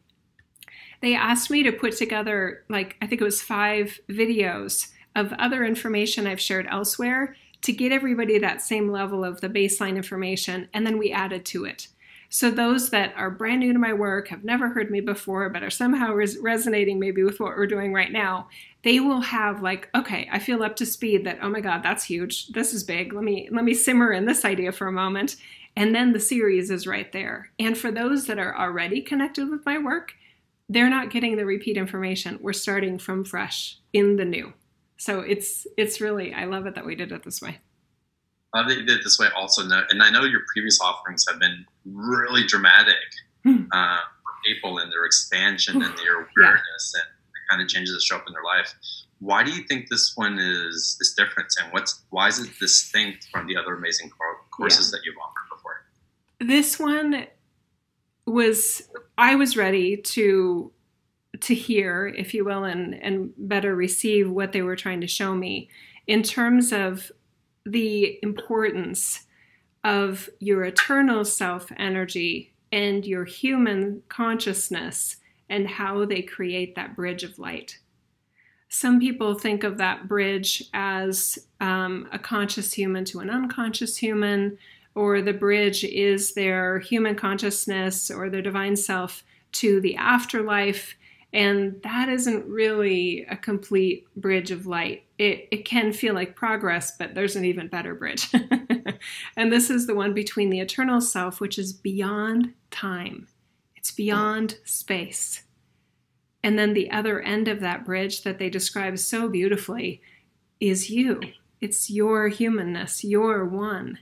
Speaker 2: They asked me to put together, like, I think it was 5 videos of other information I've shared elsewhere to get everybody that same level of the baseline information, and then we added to it. So those that are brand new to my work, have never heard me before, but are somehow resonating maybe with what we're doing right now, they will have like, okay, I feel up to speed that, oh my God, that's huge. This is big. Let me simmer in this idea for a moment. And then the series is right there. And for those that are already connected with my work, they're not getting the repeat information. We're starting from fresh in the new. So it's really, I love it that we did it this way.
Speaker 1: I love that you did it this way also. And I know your previous offerings have been really dramatic for people in their expansion and their awareness and the kind of changes that show up in their life. Why do you think this one is different? And why is it distinct from the other amazing courses that you've offered before?
Speaker 2: This one I was ready to hear, if you will, and better receive what they were trying to show me in terms of the importance of your eternal self energy and your human consciousness and how they create that bridge of light. Some people think of that bridge as a conscious human to an unconscious human, or the bridge is their human consciousness or their divine self to the afterlife. And that isn't really a complete bridge of light. It can feel like progress, but there's an even better bridge. And this is the one between the eternal self, which is beyond time. It's beyond space. And then the other end of that bridge that they describe so beautifully is you. It's your humanness, your one.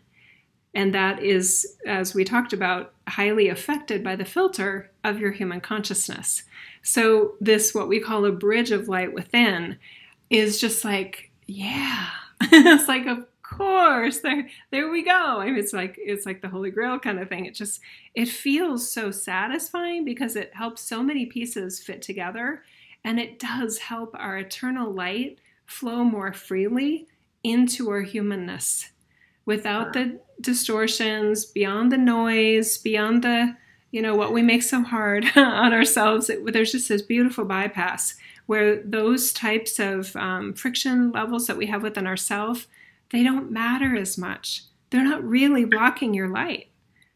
Speaker 2: And that is, as we talked about, highly affected by the filter of your human consciousness. So this, what we call a bridge of light within, is just like, yeah. It's like, of course, there we go. I mean, it's like the Holy Grail kind of thing. It feels so satisfying because it helps so many pieces fit together, and it does help our eternal light flow more freely into our humanness without the distortions, beyond the noise, beyond the, what we make so hard on ourselves. There's just this beautiful bypass where those types of friction levels that we have within ourselves, they don't matter as much. They're not really blocking your light,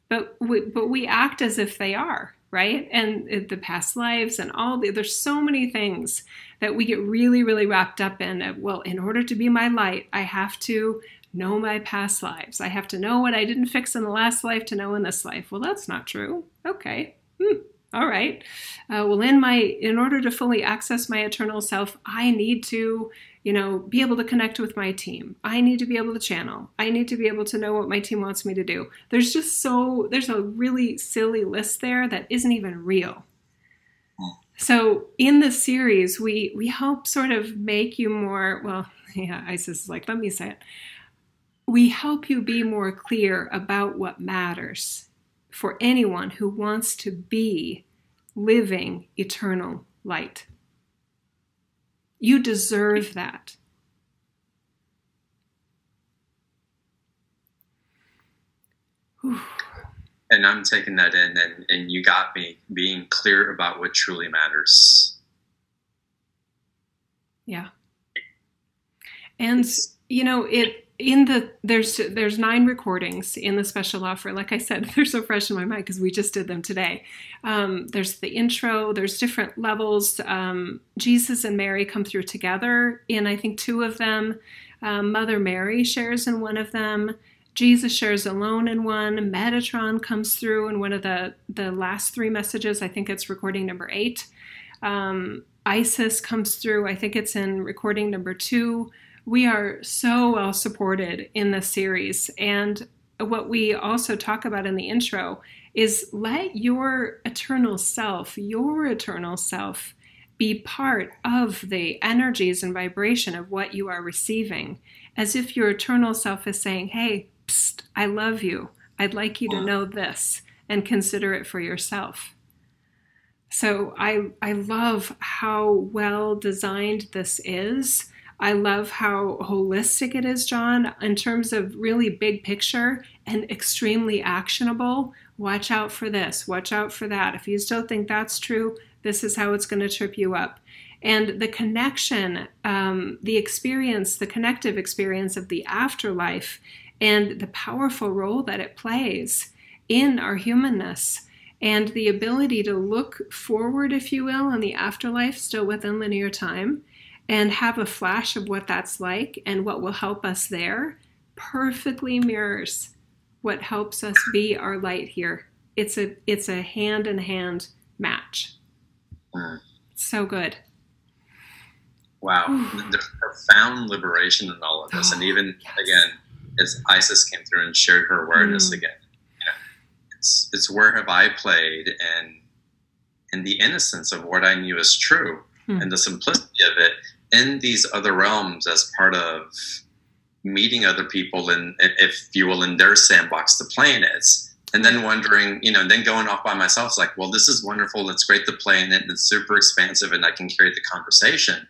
Speaker 2: but we act as if they are, right? And the past lives and there's so many things that we get really, really wrapped up in. Well, in order to be my light, I have to know my past lives. I have to know what I didn't fix in the last life to know in this life. Well, that's not true. Okay. All right. Well, in order to fully access my eternal self, I need to, be able to connect with my team. I need to be able to channel. I need to be able to know what my team wants me to do. There's a really silly list there that isn't even real. So in this series, we help sort of make you more, well, yeah, Isis is like, let me say it. We help you be more clear about what matters for anyone who wants to be living eternal light. You deserve that. Whew.
Speaker 1: And I'm taking that in, and you got me being clear about what truly matters.
Speaker 2: Yeah. And, there's 9 recordings in the special offer. Like I said, they're so fresh in my mind because we just did them today. There's the intro, there's different levels. Jesus and Mary come through together in, I think, 2 of them. Mother Mary shares in one of them. Jesus shares alone in one. Metatron comes through in one of the last 3 messages. I think it's recording number 8. Isis comes through. I think it's in recording number 2. We are so well supported in this series. And what we also talk about in the intro is let your eternal self be part of the energies and vibration of what you are receiving, as if your eternal self is saying, hey, psst, I love you. I'd like you to know this and consider it for yourself. So I love how well designed this is. I love how holistic it is, John, in terms of really big picture and extremely actionable. Watch out for this. Watch out for that. If you still think that's true, this is how it's going to trip you up. And the connection, the experience, the connective experience of the afterlife and the powerful role that it plays in our humanness and the ability to look forward, if you will, on the afterlife still within linear time, and have a flash of what that's like and what will help us there, perfectly mirrors what helps us be our light here. It's a hand-in-hand match. So good.
Speaker 1: Wow. There's profound liberation in all of this. And even, again, as Isis came through and shared her awareness again, it's where have I played, and the innocence of what I knew as true and the simplicity of it in these other realms as part of meeting other people in, if you will, in their sandbox to play in it. And then wondering, then going off by myself, it's like, well, this is wonderful. It's great to play in it. And it's super expansive and I can carry the conversation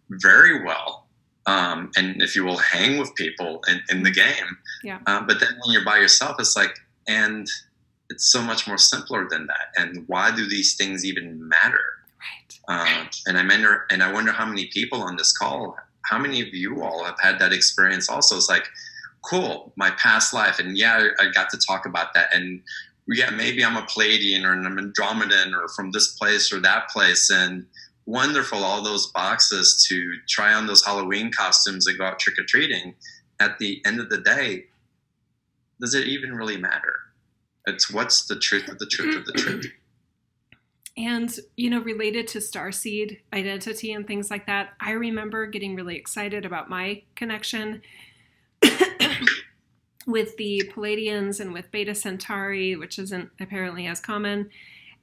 Speaker 1: very well. And if you will, hang with people in the game.
Speaker 2: Yeah.
Speaker 1: But then when you're by yourself, it's like, and it's so much more simpler than that. And why do these things even matter?
Speaker 2: Right.
Speaker 1: And I wonder how many people on this call, how many of you all have had that experience also? It's like, cool, my past life. And yeah, I got to talk about that. And yeah, maybe I'm a Palladian or an Andromedan or from this place or that place. And wonderful, all those boxes to try on those Halloween costumes and go out trick-or-treating. At the end of the day, does it even really matter? It's what's the truth of the truth of the truth.
Speaker 2: And, you know, related to starseed identity and things like that, I remember getting really excited about my connection with the Palladians and with Beta Centauri, which isn't apparently as common.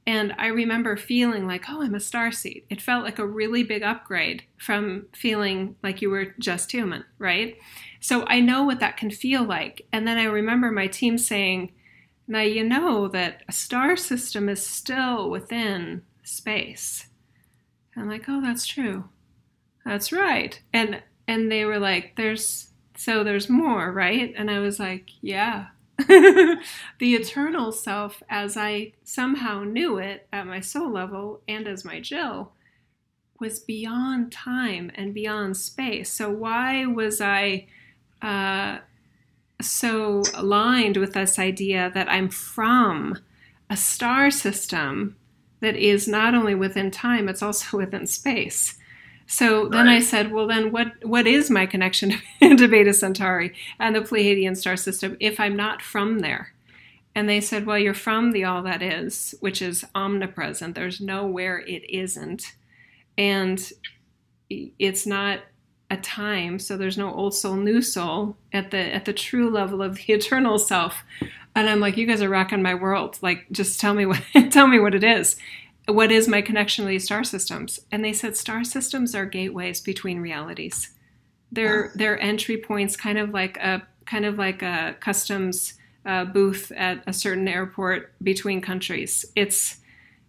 Speaker 2: And I remember feeling like, oh, I'm a starseed. It felt like a really big upgrade from feeling like you were just human, right? So I know what that can feel like. And then I remember my team saying, now you know that a star system is still within space. And I'm like, oh, that's true. That's right. And they were like, there's more, right? And I was like, yeah. The eternal self, as I somehow knew it at my soul level and as my Jill, was beyond time and beyond space. So why was I so aligned with this idea that I'm from a star system that is not only within time, it's also within space? So then I said, well, then what is my connection to Beta Centauri and the Pleiadian star system if I'm not from there? And they said, well, you're from the all that is, which is omnipresent. There's nowhere it isn't. And it's not a time, so there's no old soul, new soul at the true level of the eternal self. And I'm like, you guys are rocking my world. Like, just tell me what it is. What is my connection to these star systems? And they said star systems are gateways between realities. They're entry points, kind of like a customs booth at a certain airport between countries.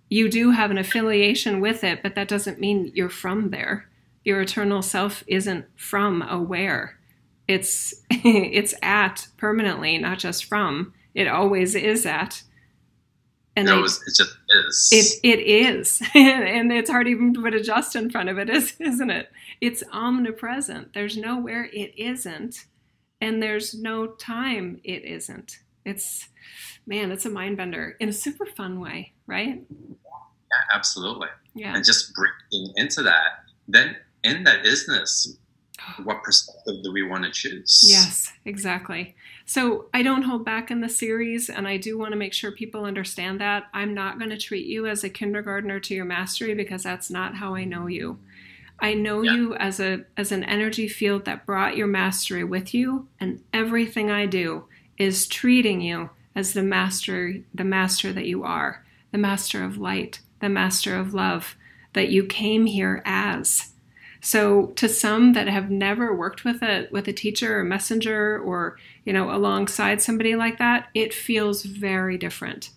Speaker 2: You do have an affiliation with it, but that doesn't mean you're from there. Your eternal self isn't from a where. It's at permanently, not just from. It always is at. And
Speaker 1: it just is.
Speaker 2: It is. And it's hard even to put a just in front of it, isn't it? It's omnipresent. There's nowhere it isn't. And there's no time it isn't. It's a mind bender in a super fun way, right?
Speaker 1: Yeah, absolutely.
Speaker 2: Yeah.
Speaker 1: And just breathing into that, then in that isness, what perspective do we want to choose?
Speaker 2: Yes, exactly. So I don't hold back in the series, and I do want to make sure people understand that. I'm not going to treat you as a kindergartner to your mastery, because that's not how I know you. I know you as an energy field that brought your mastery with you, and everything I do is treating you as the master that you are, the master of light, the master of love, that you came here as. So to some that have never worked with a teacher or messenger or, alongside somebody like that, it feels very different.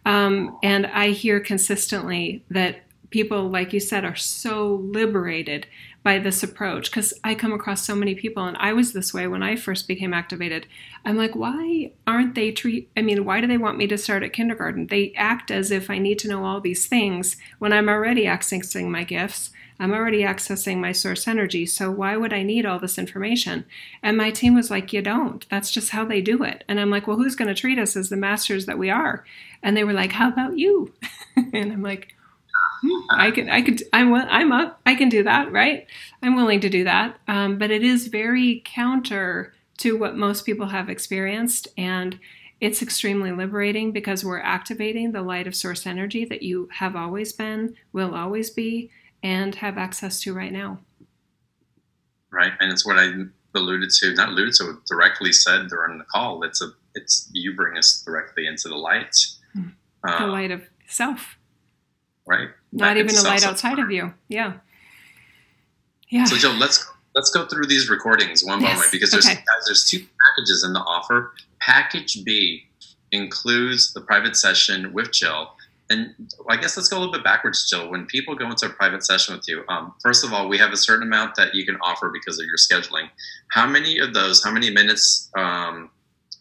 Speaker 2: And I hear consistently that people, like you said, are so liberated by this approach, because I come across so many people, and I was this way when I first became activated. I'm like, why aren't they why do they want me to start at kindergarten? They act as if I need to know all these things when I'm already accessing my gifts. I'm already accessing my source energy, so why would I need all this information? And my team was like, you don't. That's just how they do it. And I'm like, well, who's going to treat us as the masters that we are? And they were like, how about you? And I'm like, I can do that, right? I'm willing to do that. But it is very counter to what most people have experienced, and it's extremely liberating, because we're activating the light of source energy that you have always been, will always be, and have access to right now.
Speaker 1: Right, and it's what I directly said during the call. It's you bring us directly into the light.
Speaker 2: The light of self.
Speaker 1: Right.
Speaker 2: Not even a light outside of you. Yeah. Yeah.
Speaker 1: So Jill, let's go through these recordings one by one, because there's two packages in the offer. Package B includes the private session with Jill. And I guess let's go a little bit backwards, Jill. When people go into a private session with you, first of all, we have a certain amount that you can offer because of your scheduling. How many minutes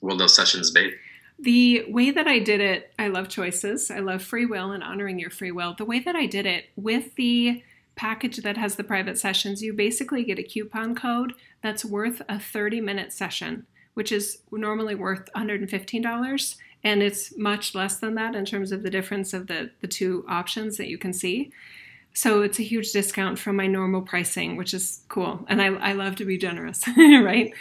Speaker 1: will those sessions be?
Speaker 2: The way that I did it, I love choices. I love free will and honoring your free will. The way that I did it with the package that has the private sessions, you basically get a coupon code that's worth a 30-minute session, which is normally worth $115. And it's much less than that in terms of the difference of the two options that you can see. So it's a huge discount from my normal pricing, which is cool. And I love to be generous, right?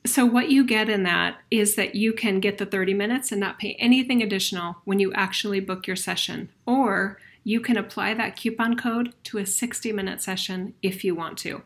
Speaker 2: So what you get in that is that you can get the 30 minutes and not pay anything additional when you actually book your session. Or you can apply that coupon code to a 60-minute session if you want to.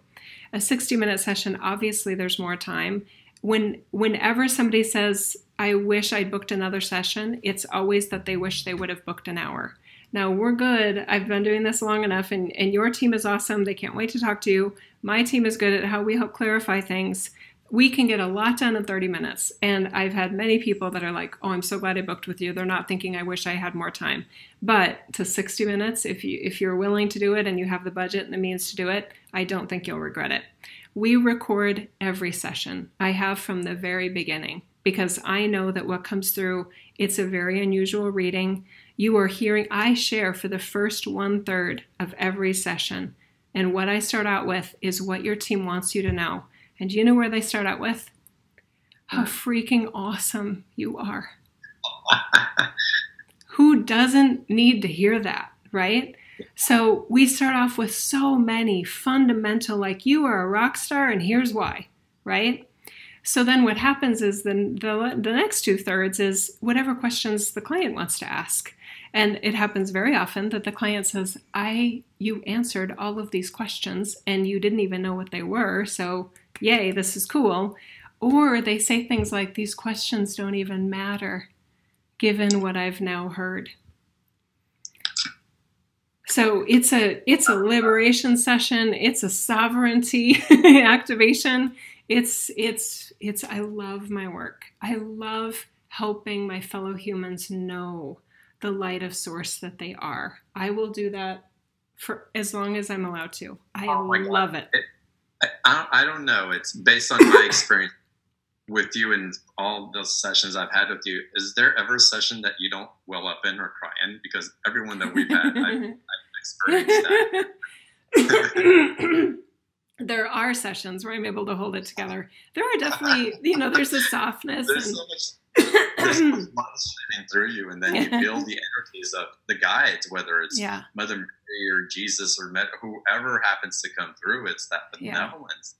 Speaker 2: A 60-minute session, obviously there's more time. Whenever somebody says, I wish I'd booked another session, it's always that they wish they would have booked an hour. Now, we're good. I've been doing this long enough, and your team is awesome. They can't wait to talk to you. My team is good at how we help clarify things. We can get a lot done in 30 minutes. And I've had many people that are like, oh, I'm so glad I booked with you. They're not thinking, I wish I had more time. But to 60 minutes, if you're willing to do it and you have the budget and the means to do it, I don't think you'll regret it. We record every session. I have from the very beginning, because I know that what comes through, it's a very unusual reading. You are hearing, I share for the first 1/3 of every session. And what I start out with is what your team wants you to know. And do you know where they start out with? How freaking awesome you are. Who doesn't need to hear that, right? So we start off with so many fundamental, like, you are a rock star and here's why, right? So then what happens is the next 2/3 is whatever questions the client wants to ask. And it happens very often that the client says, you answered all of these questions and you didn't even know what they were. So yay, this is cool. Or they say things like, these questions don't even matter given what I've now heard. So it's a liberation session. It's a sovereignty activation. I love my work. I love helping my fellow humans know the light of source that they are. I will do that for as long as I'm allowed to. I love it.
Speaker 1: I don't know. It's based on my experience with you and all those sessions I've had with you. Is there ever a session that you don't well up in or cry in? Because everyone that we've had, I've experienced that.
Speaker 2: There are sessions where I'm able to hold it together. There are definitely, there's a softness.
Speaker 1: There's so much streaming through you, and then you feel the energies of the guides, whether it's Mother Mary or Jesus or whoever happens to come through. It's that benevolence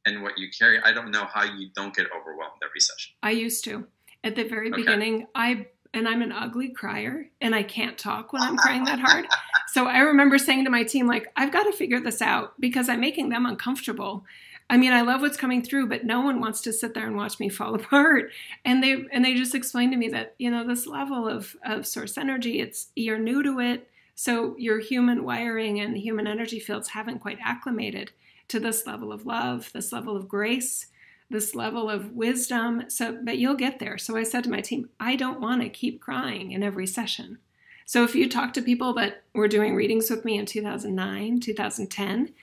Speaker 1: and what you carry. I don't know how you don't get overwhelmed every session.
Speaker 2: I used to. At the very beginning, I'm an ugly crier, and I can't talk when I'm crying that hard. So I remember saying to my team, like, I've got to figure this out because I'm making them uncomfortable. I mean, I love what's coming through, but no one wants to sit there and watch me fall apart. And they just explained to me that, this level of source energy, you're new to it. So your human wiring and human energy fields haven't quite acclimated to this level of love, this level of grace, this level of wisdom. But you'll get there. So I said to my team, I don't want to keep crying in every session. So if you talk to people that were doing readings with me in 2009, 2010,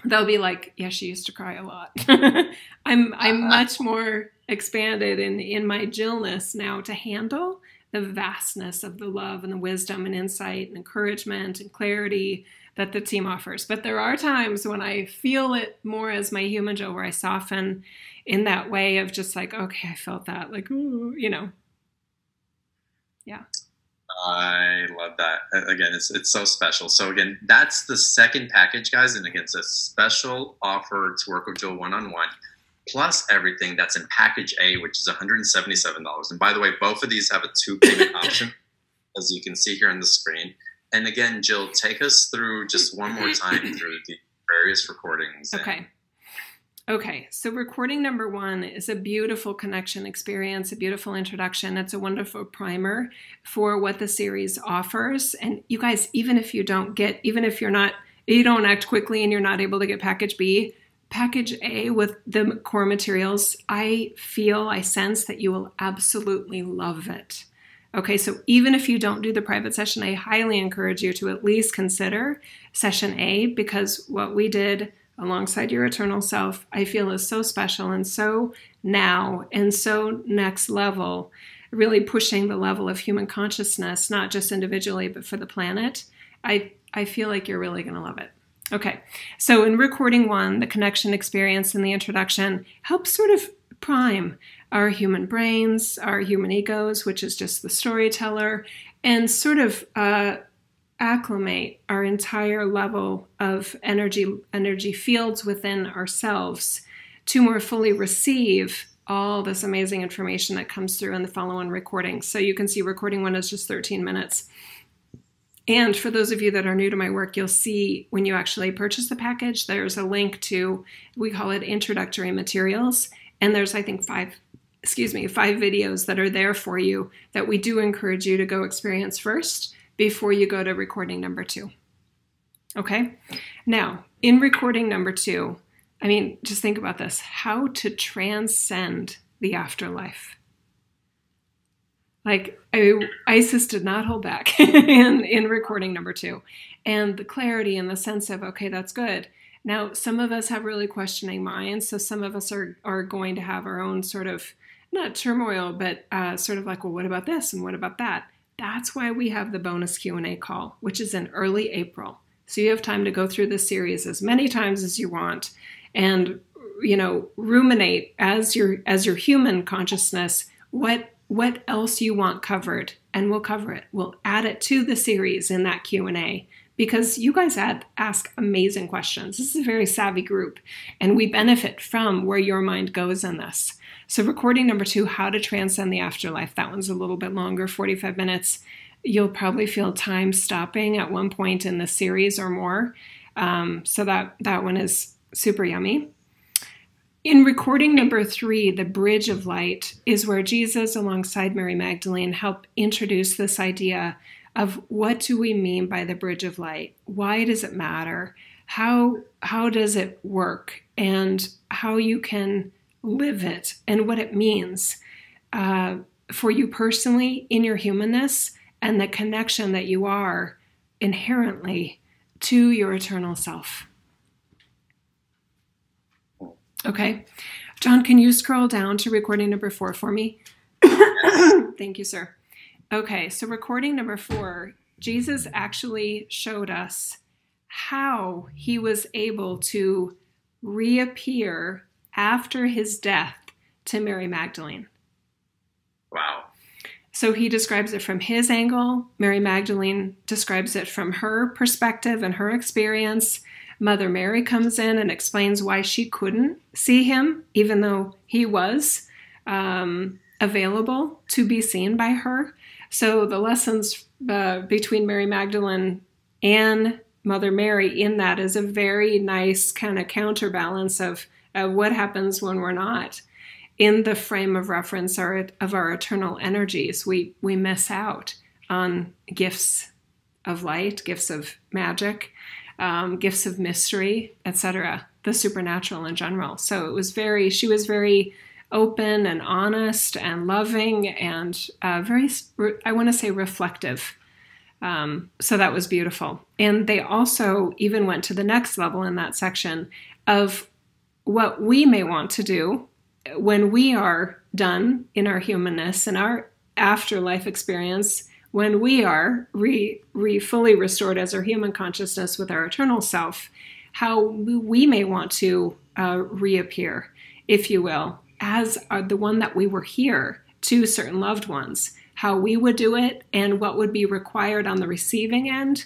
Speaker 2: they'll be like, yeah, she used to cry a lot. I'm much more expanded in my Jillness now to handle the vastness of the love and the wisdom and insight and encouragement and clarity that the team offers. But there are times when I feel it more as my human Jill, where I soften in that way of just like, okay, I felt that, like, ooh, Yeah.
Speaker 1: I love that. Again, it's so special. So again, that's the second package, guys. And again, it's a special offer to work with Jill one-on-one, plus everything that's in package A, which is $177. And by the way, both of these have a 2-payment option, as you can see here on the screen. And again, Jill, take us through just one more time through the various recordings.
Speaker 2: Okay, so recording number 1 is a beautiful connection experience, a beautiful introduction. It's a wonderful primer for what the series offers. And you guys, even if you don't act quickly and you're not able to get package B, package A with the core materials, I sense that you will absolutely love it. Okay, so even if you don't do the private session, I highly encourage you to at least consider session A, because what we did alongside your eternal self, I feel is so special and so now and so next level, really pushing the level of human consciousness, not just individually, but for the planet. I feel like you're really going to love it. Okay, so in recording 1, the connection experience and the introduction helps sort of prime our human brains, our human egos, which is just the storyteller, and sort of acclimate our entire level of energy fields within ourselves to more fully receive all this amazing information that comes through in the follow-on recording. So you can see recording 1 is just 13 minutes. And for those of you that are new to my work, you'll see when you actually purchase the package, there's a link to, we call it introductory materials. And there's, I think, 5 videos that are there for you that we do encourage you to go experience first before you go to recording number 2. Okay? Now, in recording number 2, I mean, just think about this. How to transcend the afterlife. Like, Isis did not hold back in recording number 2. And the clarity and the sense of, okay, that's good. Now, some of us have really questioning minds. So some of us are going to have our own sort of, not turmoil, but sort of like, well, what about this? And what about that? That's why we have the bonus Q&A call, which is in early April. So you have time to go through this series as many times as you want and, ruminate as your human consciousness, what else you want covered, and we'll cover it. We'll add it to the series in that Q&A because you guys ask amazing questions. This is a very savvy group, and we benefit from where your mind goes in this. So recording number 2, How to Transcend the Afterlife. That one's a little bit longer, 45 minutes. You'll probably feel time stopping at one point in the series or more. So that one is super yummy. In recording number 3, The Bridge of Light, is where Jesus, alongside Mary Magdalene, help introduce this idea of what do we mean by the Bridge of Light? Why does it matter? How does it work? And how you can live it and what it means for you personally in your humanness and the connection that you are inherently to your eternal self. Okay. John, can you scroll down to recording number 4 for me? Thank you, sir. Okay, so recording number 4, Jesus actually showed us how he was able to reappear after his death to Mary Magdalene.
Speaker 1: Wow.
Speaker 2: So he describes it from his angle. Mary Magdalene describes it from her perspective and her experience. Mother Mary comes in and explains why she couldn't see him, even though he was available to be seen by her. So the lessons between Mary Magdalene and Mother Mary in that is a very nice kind of counterbalance of what happens when we're not in the frame of reference of our eternal energies. We miss out on gifts of light, gifts of magic, gifts of mystery, etc., the supernatural in general. So she was very open and honest and loving and very, I want to say, reflective. So that was beautiful. And they also even went to the next level in that section of what we may want to do when we are done in our humanness and our afterlife experience, when we are fully restored as our human consciousness with our eternal self, how we may want to reappear, if you will, as the one that we were here to certain loved ones, how we would do it and what would be required on the receiving end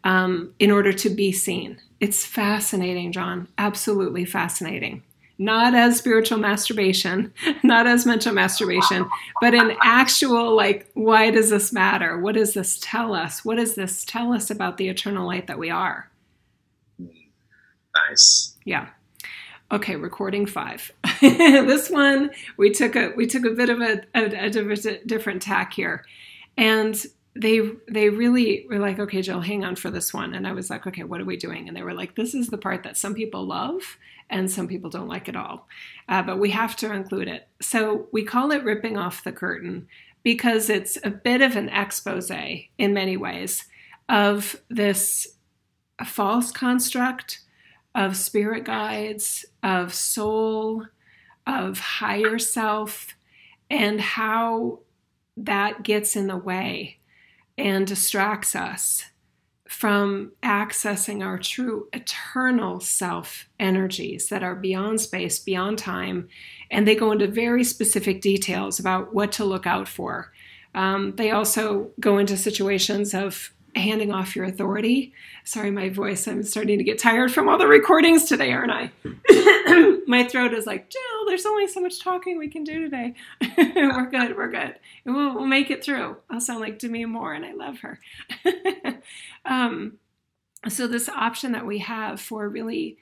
Speaker 2: in order to be seen. It's fascinating, John, absolutely fascinating. Not as spiritual masturbation, not as mental masturbation, but an actual, why does this matter? What does this tell us? What does this tell us about the eternal light that we are?
Speaker 1: Nice.
Speaker 2: Yeah. Okay, recording 5. This one, we took a bit of a different tack here. And they really were like, okay, Jill, hang on for this one. And I was like, okay, what are we doing? And they were like, this is the part that some people love and some people don't like at all. But we have to include it. So we call it ripping off the curtain because it's a bit of an expose in many ways of this false construct of spirit guides, of soul, of higher self, and how that gets in the way and distracts us from accessing our true eternal self energies that are beyond space, beyond time, and they go into very specific details about what to look out for. They also go into situations of handing off your authority. Sorry, my voice, I'm starting to get tired from all the recordings today, aren't I? My throat is like, Jill, there's only so much talking we can do today. We're good. We'll make it through. I'll sound like Demi Moore, and I love her. So this option that we have for really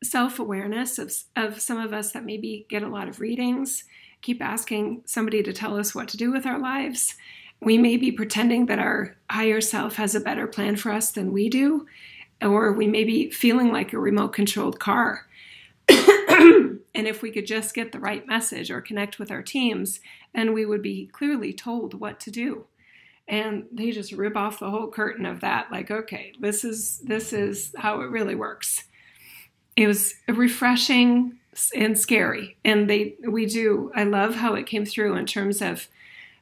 Speaker 2: self-awareness of some of us that maybe get a lot of readings, keep asking somebody to tell us what to do with our lives. We may be pretending that our higher self has a better plan for us than we do, or we may be feeling like a remote-controlled car. And if we could just get the right message or connect with our teams, and we would be clearly told what to do. And they just rip off the whole curtain of that, like, okay, this is how it really works. It was refreshing and scary. And I love how it came through in terms of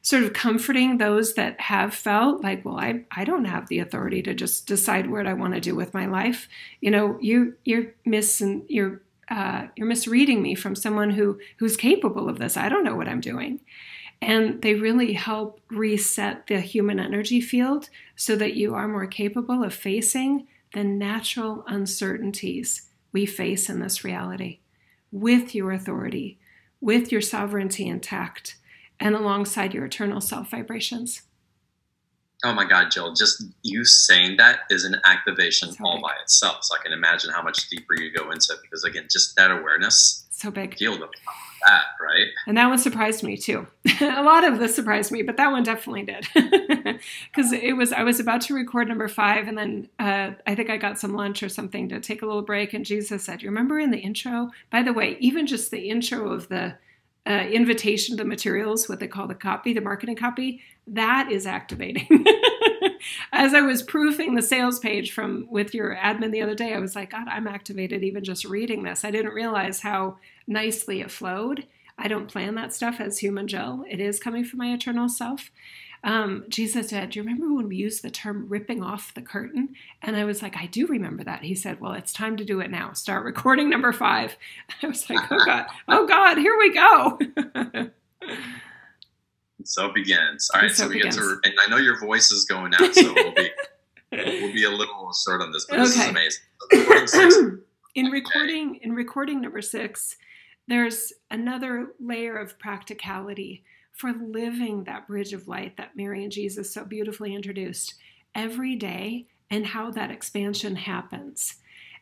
Speaker 2: sort of comforting those that have felt like, well, I don't have the authority to just decide what I want to do with my life. You know, you're misreading me from someone who's capable of this. I don't know what I'm doing. And they really help reset the human energy field so that you are more capable of facing the natural uncertainties we face in this reality with your authority, with your sovereignty intact, and alongside your eternal self vibrations.
Speaker 1: Oh my God, Jill, just you saying that is an activation all by itself. So I can imagine how much deeper you go into it, because again, just that awareness.
Speaker 2: So big.
Speaker 1: Feel that, right?
Speaker 2: And that one surprised me too. A lot of this surprised me, but that one definitely did. Because I was about to record number 5, and then I think I got some lunch or something to take a little break, and Jesus said, you remember in the intro, by the way, even just the intro of the invitation to the materials, what they call the copy, the marketing copy, that is activating. As I was proofing the sales page with your admin the other day, I was like, God, I'm activated even just reading this. I didn't realize how nicely it flowed. I don't plan that stuff as human Jill. It is coming from my eternal self. Jesus said, do you remember when we used the term ripping off the curtain? And I was like, I do remember that. He said, well, it's time to do it now. Start recording number 5. I was like, oh God, here we go.
Speaker 1: So it begins. All right, so we get to, and I know your voice is going out, so we'll be a little short on this, but this is amazing. So in
Speaker 2: recording number 6, there's another layer of practicality for living that bridge of light that Mary and Jesus so beautifully introduced every day, and how that expansion happens.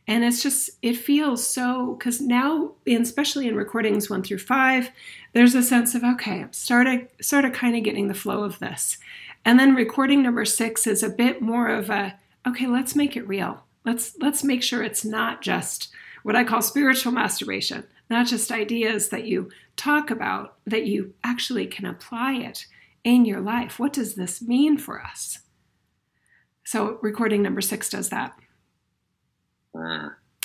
Speaker 2: And it feels so, because now, especially in recordings 1 through 5, there's a sense of, okay, I'm sort of kind of getting the flow of this. And then recording number 6 is a bit more of a, okay, let's make it real. Let's make sure it's not just what I call spiritual masturbation, not just ideas that you talk about, that you actually can apply it in your life. What does this mean for us? So recording number 6 does that.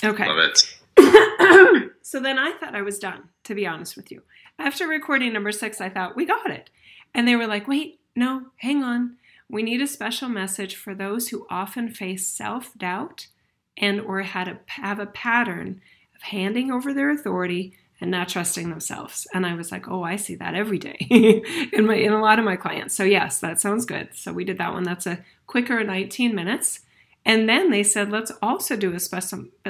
Speaker 2: Okay.
Speaker 1: Love it.
Speaker 2: So then I thought I was done, to be honest with you. After recording number 6, I thought, we got it. And they were like, wait, no, hang on. We need a special message for those who often face self-doubt and or have a pattern of handing over their authority and not trusting themselves. And I was like, oh, I see that every day in a lot of my clients. So yes, that sounds good. So we did that one. That's a quicker 19 minutes. And then they said, let's also do a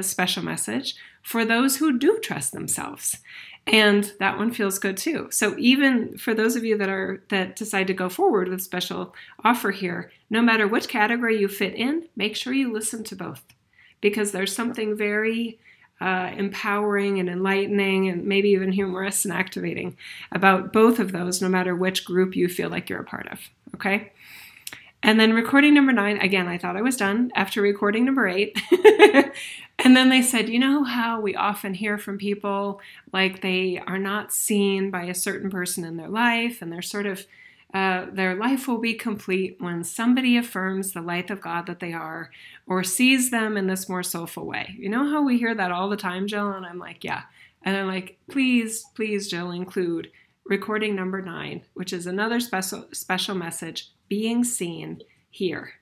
Speaker 2: special message for those who do trust themselves. And that one feels good too. So even for those of you that decide to go forward with a special offer here, no matter which category you fit in, make sure you listen to both, because there's something very empowering and enlightening and maybe even humorous and activating about both of those, no matter which group you feel like you're a part of. Okay. And then recording number 9, again, I thought I was done after recording number 8. And then they said, you know how we often hear from people like they are not seen by a certain person in their life, and they're sort of, their life will be complete when somebody affirms the light of God that they are, or sees them in this more soulful way. You know how we hear that all the time, Jill? And I'm like, yeah. And I'm like, please, Jill, include recording number 9, which is another special message, being seen here.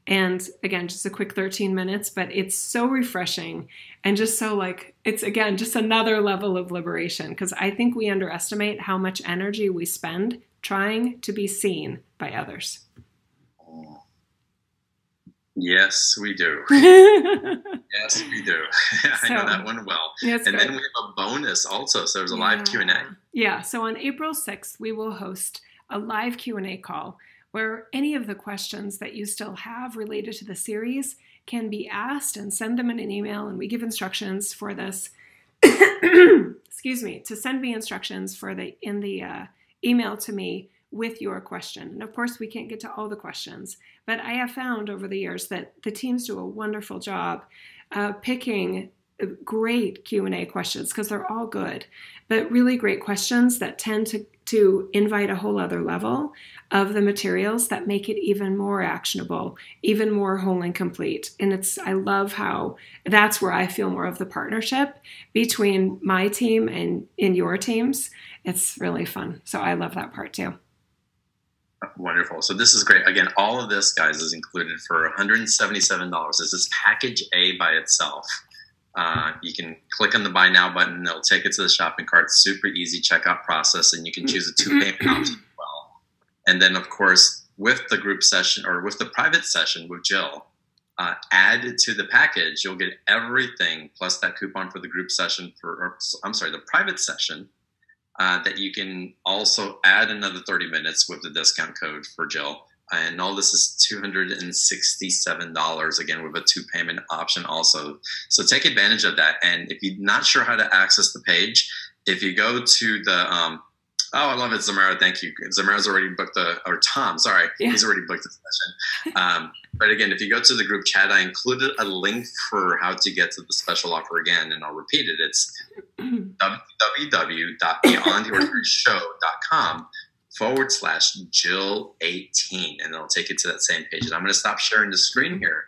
Speaker 2: And again, just a quick 13 minutes, but it's so refreshing and just so like, it's again, just another level of liberation, because I think we underestimate how much energy we spend trying to be seen by others.
Speaker 1: Yes, we do. Yes, we do. I know that one well. And
Speaker 2: good.
Speaker 1: then we have a bonus also. So there's a live Q&A.
Speaker 2: Yeah. So on April 6th, we will host a live Q&A call where any of the questions that you still have related to the series can be asked, and send them in an email. And we give instructions for this. Excuse me, to send me instructions for in the email to me with your question. And of course, we can't get to all the questions, but I have found over the years that the teams do a wonderful job picking great Q&A questions, because they're all good, but really great questions that tend to invite a whole other level of the materials that make it even more actionable, even more whole and complete. And I love how that's where I feel more of the partnership between my team and in your teams. It's really fun. So I love that part too.
Speaker 1: Wonderful. So this is great. Again, all of this, guys, is included for $177. This is package A by itself. You can click on the buy now button. It'll take it to the shopping cart. Super easy checkout process, and you can choose a 2 payment option as well. And then, of course, with the group session or with the private session with Jill, add to the package, you'll get everything plus that coupon for the group session the private session. That you can also add another 30 minutes with the discount code for Jill. And all this is $267, again, with a 2 payment option also. So take advantage of that. And if you're not sure how to access the page, if you go to the, I love it, Zamara, thank you. Zamara's already booked Tom, sorry, he's already booked the session. But again, if you go to the group chat, I included a link for how to get to the special offer again, and I'll repeat it. It's www.beyondyourtruthshow.com/Jill18, and it'll take you to that same page. And I'm going to stop sharing the screen here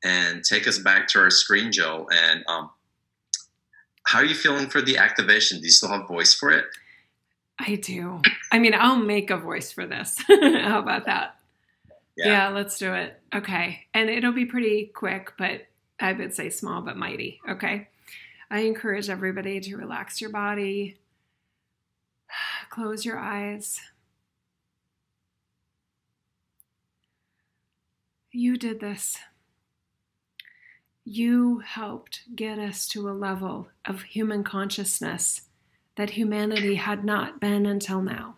Speaker 1: and take us back to our screen, Jill. And how are you feeling for the activation? Do you still have voice for it?
Speaker 2: I do. I mean, I'll make a voice for this. How about that? Yeah, let's do it. Okay. And it'll be pretty quick, but I would say small but mighty. Okay. I encourage everybody to relax your body. Close your eyes. You did this. You helped get us to a level of human consciousness that humanity had not been until now.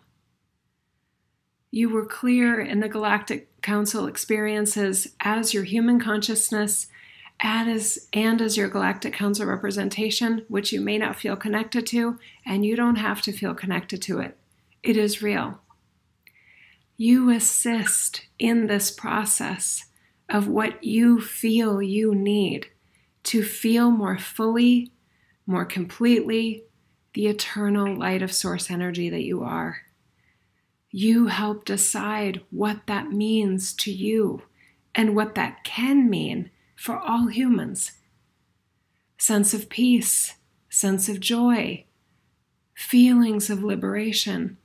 Speaker 2: You were clear in the Galactic Council experiences as your human consciousness and as your Galactic Council representation, which you may not feel connected to, and you don't have to feel connected to it. It is real. You assist in this process of what you feel you need to feel more fully, more completely, the eternal light of source energy that you are. You help decide what that means to you and what that can mean for all humans. Sense of peace, sense of joy, feelings of liberation,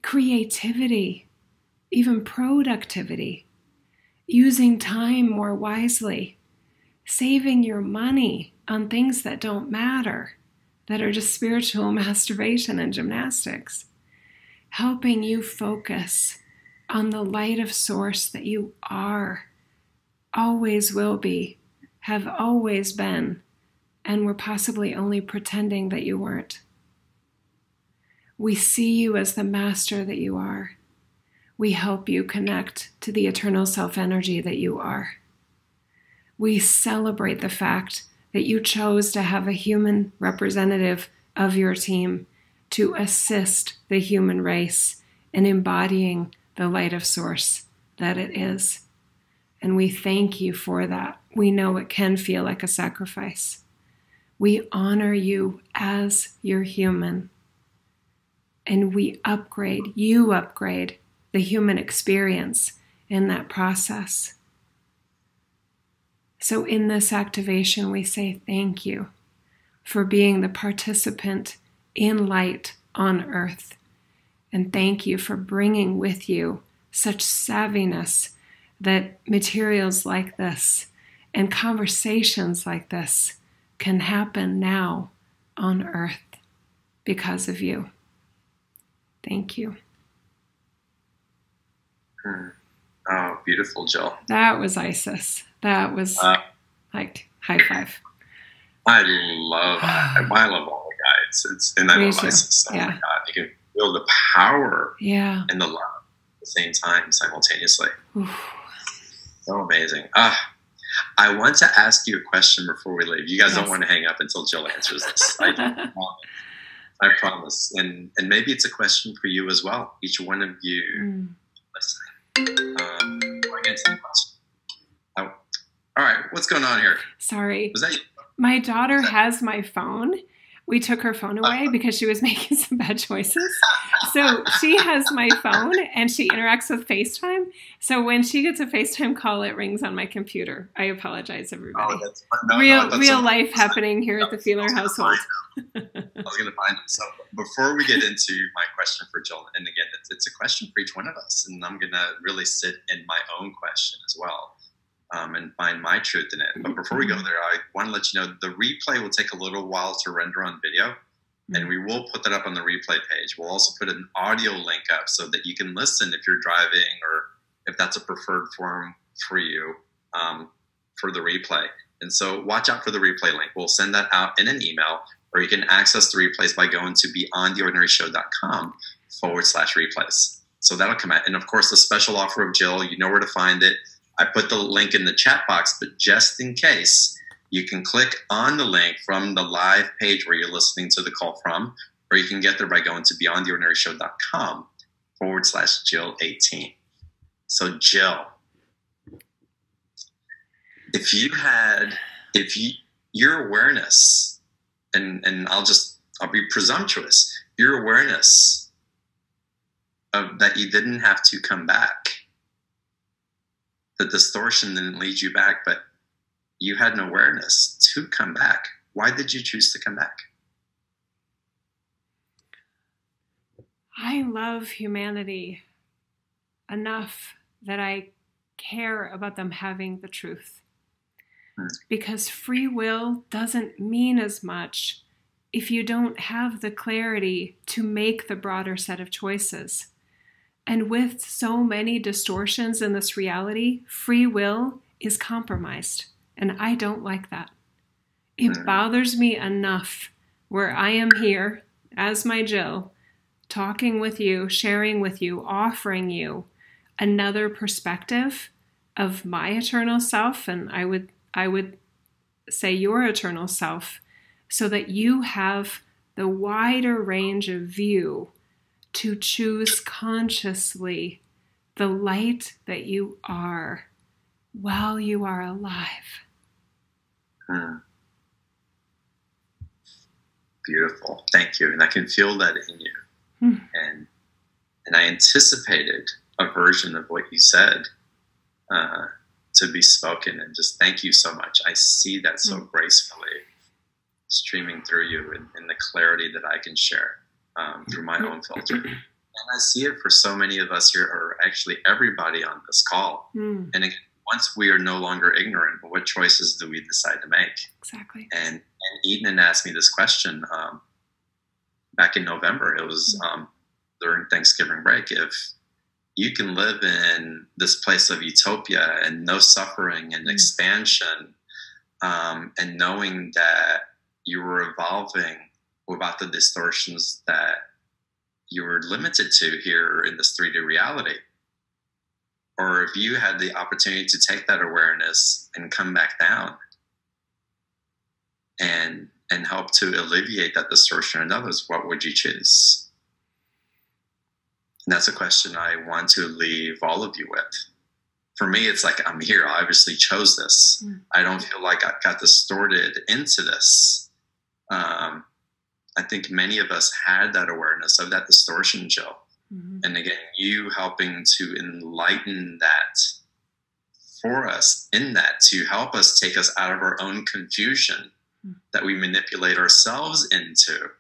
Speaker 2: creativity, even productivity, using time more wisely, saving your money on things that don't matter, that are just spiritual masturbation and gymnastics. Helping you focus on the light of source that you are, always will be, have always been, and were possibly only pretending that you weren't. We see you as the master that you are. We help you connect to the eternal self-energy that you are. We celebrate the fact that you chose to have a human representative of your team to assist the human race in embodying the light of source that it is. And we thank you for that. We know it can feel like a sacrifice. We honor you as your human. And you upgrade the human experience in that process. So in this activation, we say thank you for being the participant in light on earth. And thank you for bringing with you such savviness that materials like this and conversations like this can happen now on earth because of you. Thank you.
Speaker 1: Oh, beautiful, Jill.
Speaker 2: That was Isis. That was like high five.
Speaker 1: I love all the guides. And I love Isis. Oh my God, you can feel the power and the love at the same time, simultaneously. Oof. So amazing. I want to ask you a question before we leave. You guys don't want to hang up until Jill answers this. I promise. And maybe it's a question for you as well. Each one of you listening. Going into the question. Oh, all right. What's going on here?
Speaker 2: Sorry.
Speaker 1: Was that you?
Speaker 2: My daughter has my phone. We took her phone away because she was making some bad choices. So she has my phone and she interacts with FaceTime. So when she gets a FaceTime call, it rings on my computer. I apologize, everybody. Real life happening here at the Feeler household.
Speaker 1: I was going to find it. So before we get into my question for Jill, and again, it's a question for each one of us, and I'm going to really sit in my own question as well. And find my truth in it. But before we go there, I want to let you know the replay will take a little while to render on video, and we will put that up on the replay page. We'll also put an audio link up so that you can listen if you're driving or if that's a preferred form for you for the replay. And so watch out for the replay link. We'll send that out in an email, or you can access the replays by going to beyondtheordinaryshow.com/replays. So that'll come out. And of course, the special offer of Jill, you know where to find it. I put the link in the chat box, but just in case, you can click on the link from the live page where you're listening to the call from, or you can get there by going to beyondtheordinaryshow.com/Jill18. So Jill, your awareness, and I'll be presumptuous, your awareness of that you didn't have to come back. The distortion didn't lead you back, but you had an awareness to come back. Why did you choose to come back?
Speaker 2: I love humanity enough that I care about them having the truth. Because free will doesn't mean as much if you don't have the clarity to make the broader set of choices. And with so many distortions in this reality, free will is compromised. And I don't like that. It bothers me enough where I am here as my Jill, talking with you, sharing with you, offering you another perspective of my eternal self, and I would say your eternal self, so that you have the wider range of view to choose consciously the light that you are while you are alive.
Speaker 1: Beautiful. Thank you. And I can feel that in you. And I anticipated a version of what you said to be spoken. And just thank you so much. I see that so gracefully streaming through you in the clarity that I can share. Through my own filter. And I see it for so many of us here, or actually everybody on this call. And again, once we are no longer ignorant, what choices do we decide to make?
Speaker 2: Exactly.
Speaker 1: And Eden asked me this question back in November. It was during Thanksgiving break. If you can live in this place of utopia and no suffering and expansion, and knowing that you were evolving without the distortions that you were limited to here in this 3D reality. Or if you had the opportunity to take that awareness and come back down and help to alleviate that distortion in others, what would you choose? And that's a question I want to leave all of you with. For me, it's like, I'm here. I obviously chose this. I don't feel like I got distorted into this. I think many of us had that awareness of that distortion, Jill. And again, you helping to enlighten that for us, in that, to help us take us out of our own confusion that we manipulate ourselves into,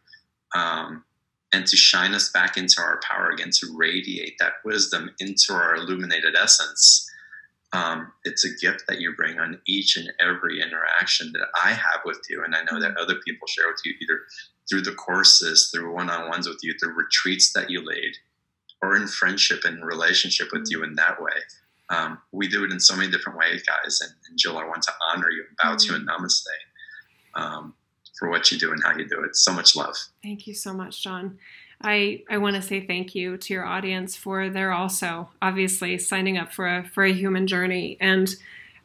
Speaker 1: and to shine us back into our power again, to radiate that wisdom into our illuminated essence. It's a gift that you bring on each and every interaction that I have with you. And I know that other people share with you, either through the courses, through one-on-ones with you, through retreats that you lead, or in friendship and relationship with you in that way. We do it in so many different ways, guys. And Jill, I want to honor you and bow to you and namaste for what you do and how you do it. So much love.
Speaker 2: Thank you so much, John. I want to say thank you to your audience for they're also obviously signing up for a human journey. And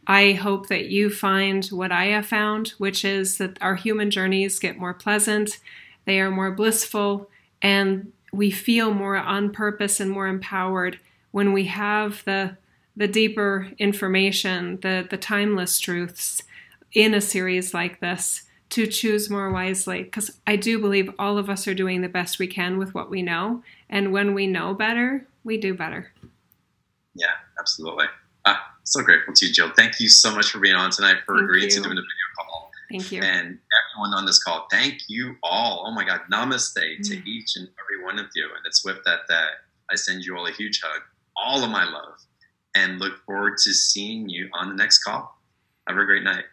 Speaker 2: I hope that you find what I have found, which is that our human journeys get more pleasant, they are more blissful, and we feel more on purpose and more empowered when we have the deeper information, the timeless truths in a series like this, to choose more wisely. Because I do believe all of us are doing the best we can with what we know. And when we know better, we do better.
Speaker 1: Yeah, absolutely. So grateful to you, Jill. Thank you so much for being on tonight, for agreeing to doing the video call.
Speaker 2: Thank you.
Speaker 1: And everyone on this call, thank you all. Oh my God, namaste to each and every one of you. And it's with that I send you all a huge hug, all of my love, and look forward to seeing you on the next call. Have a great night.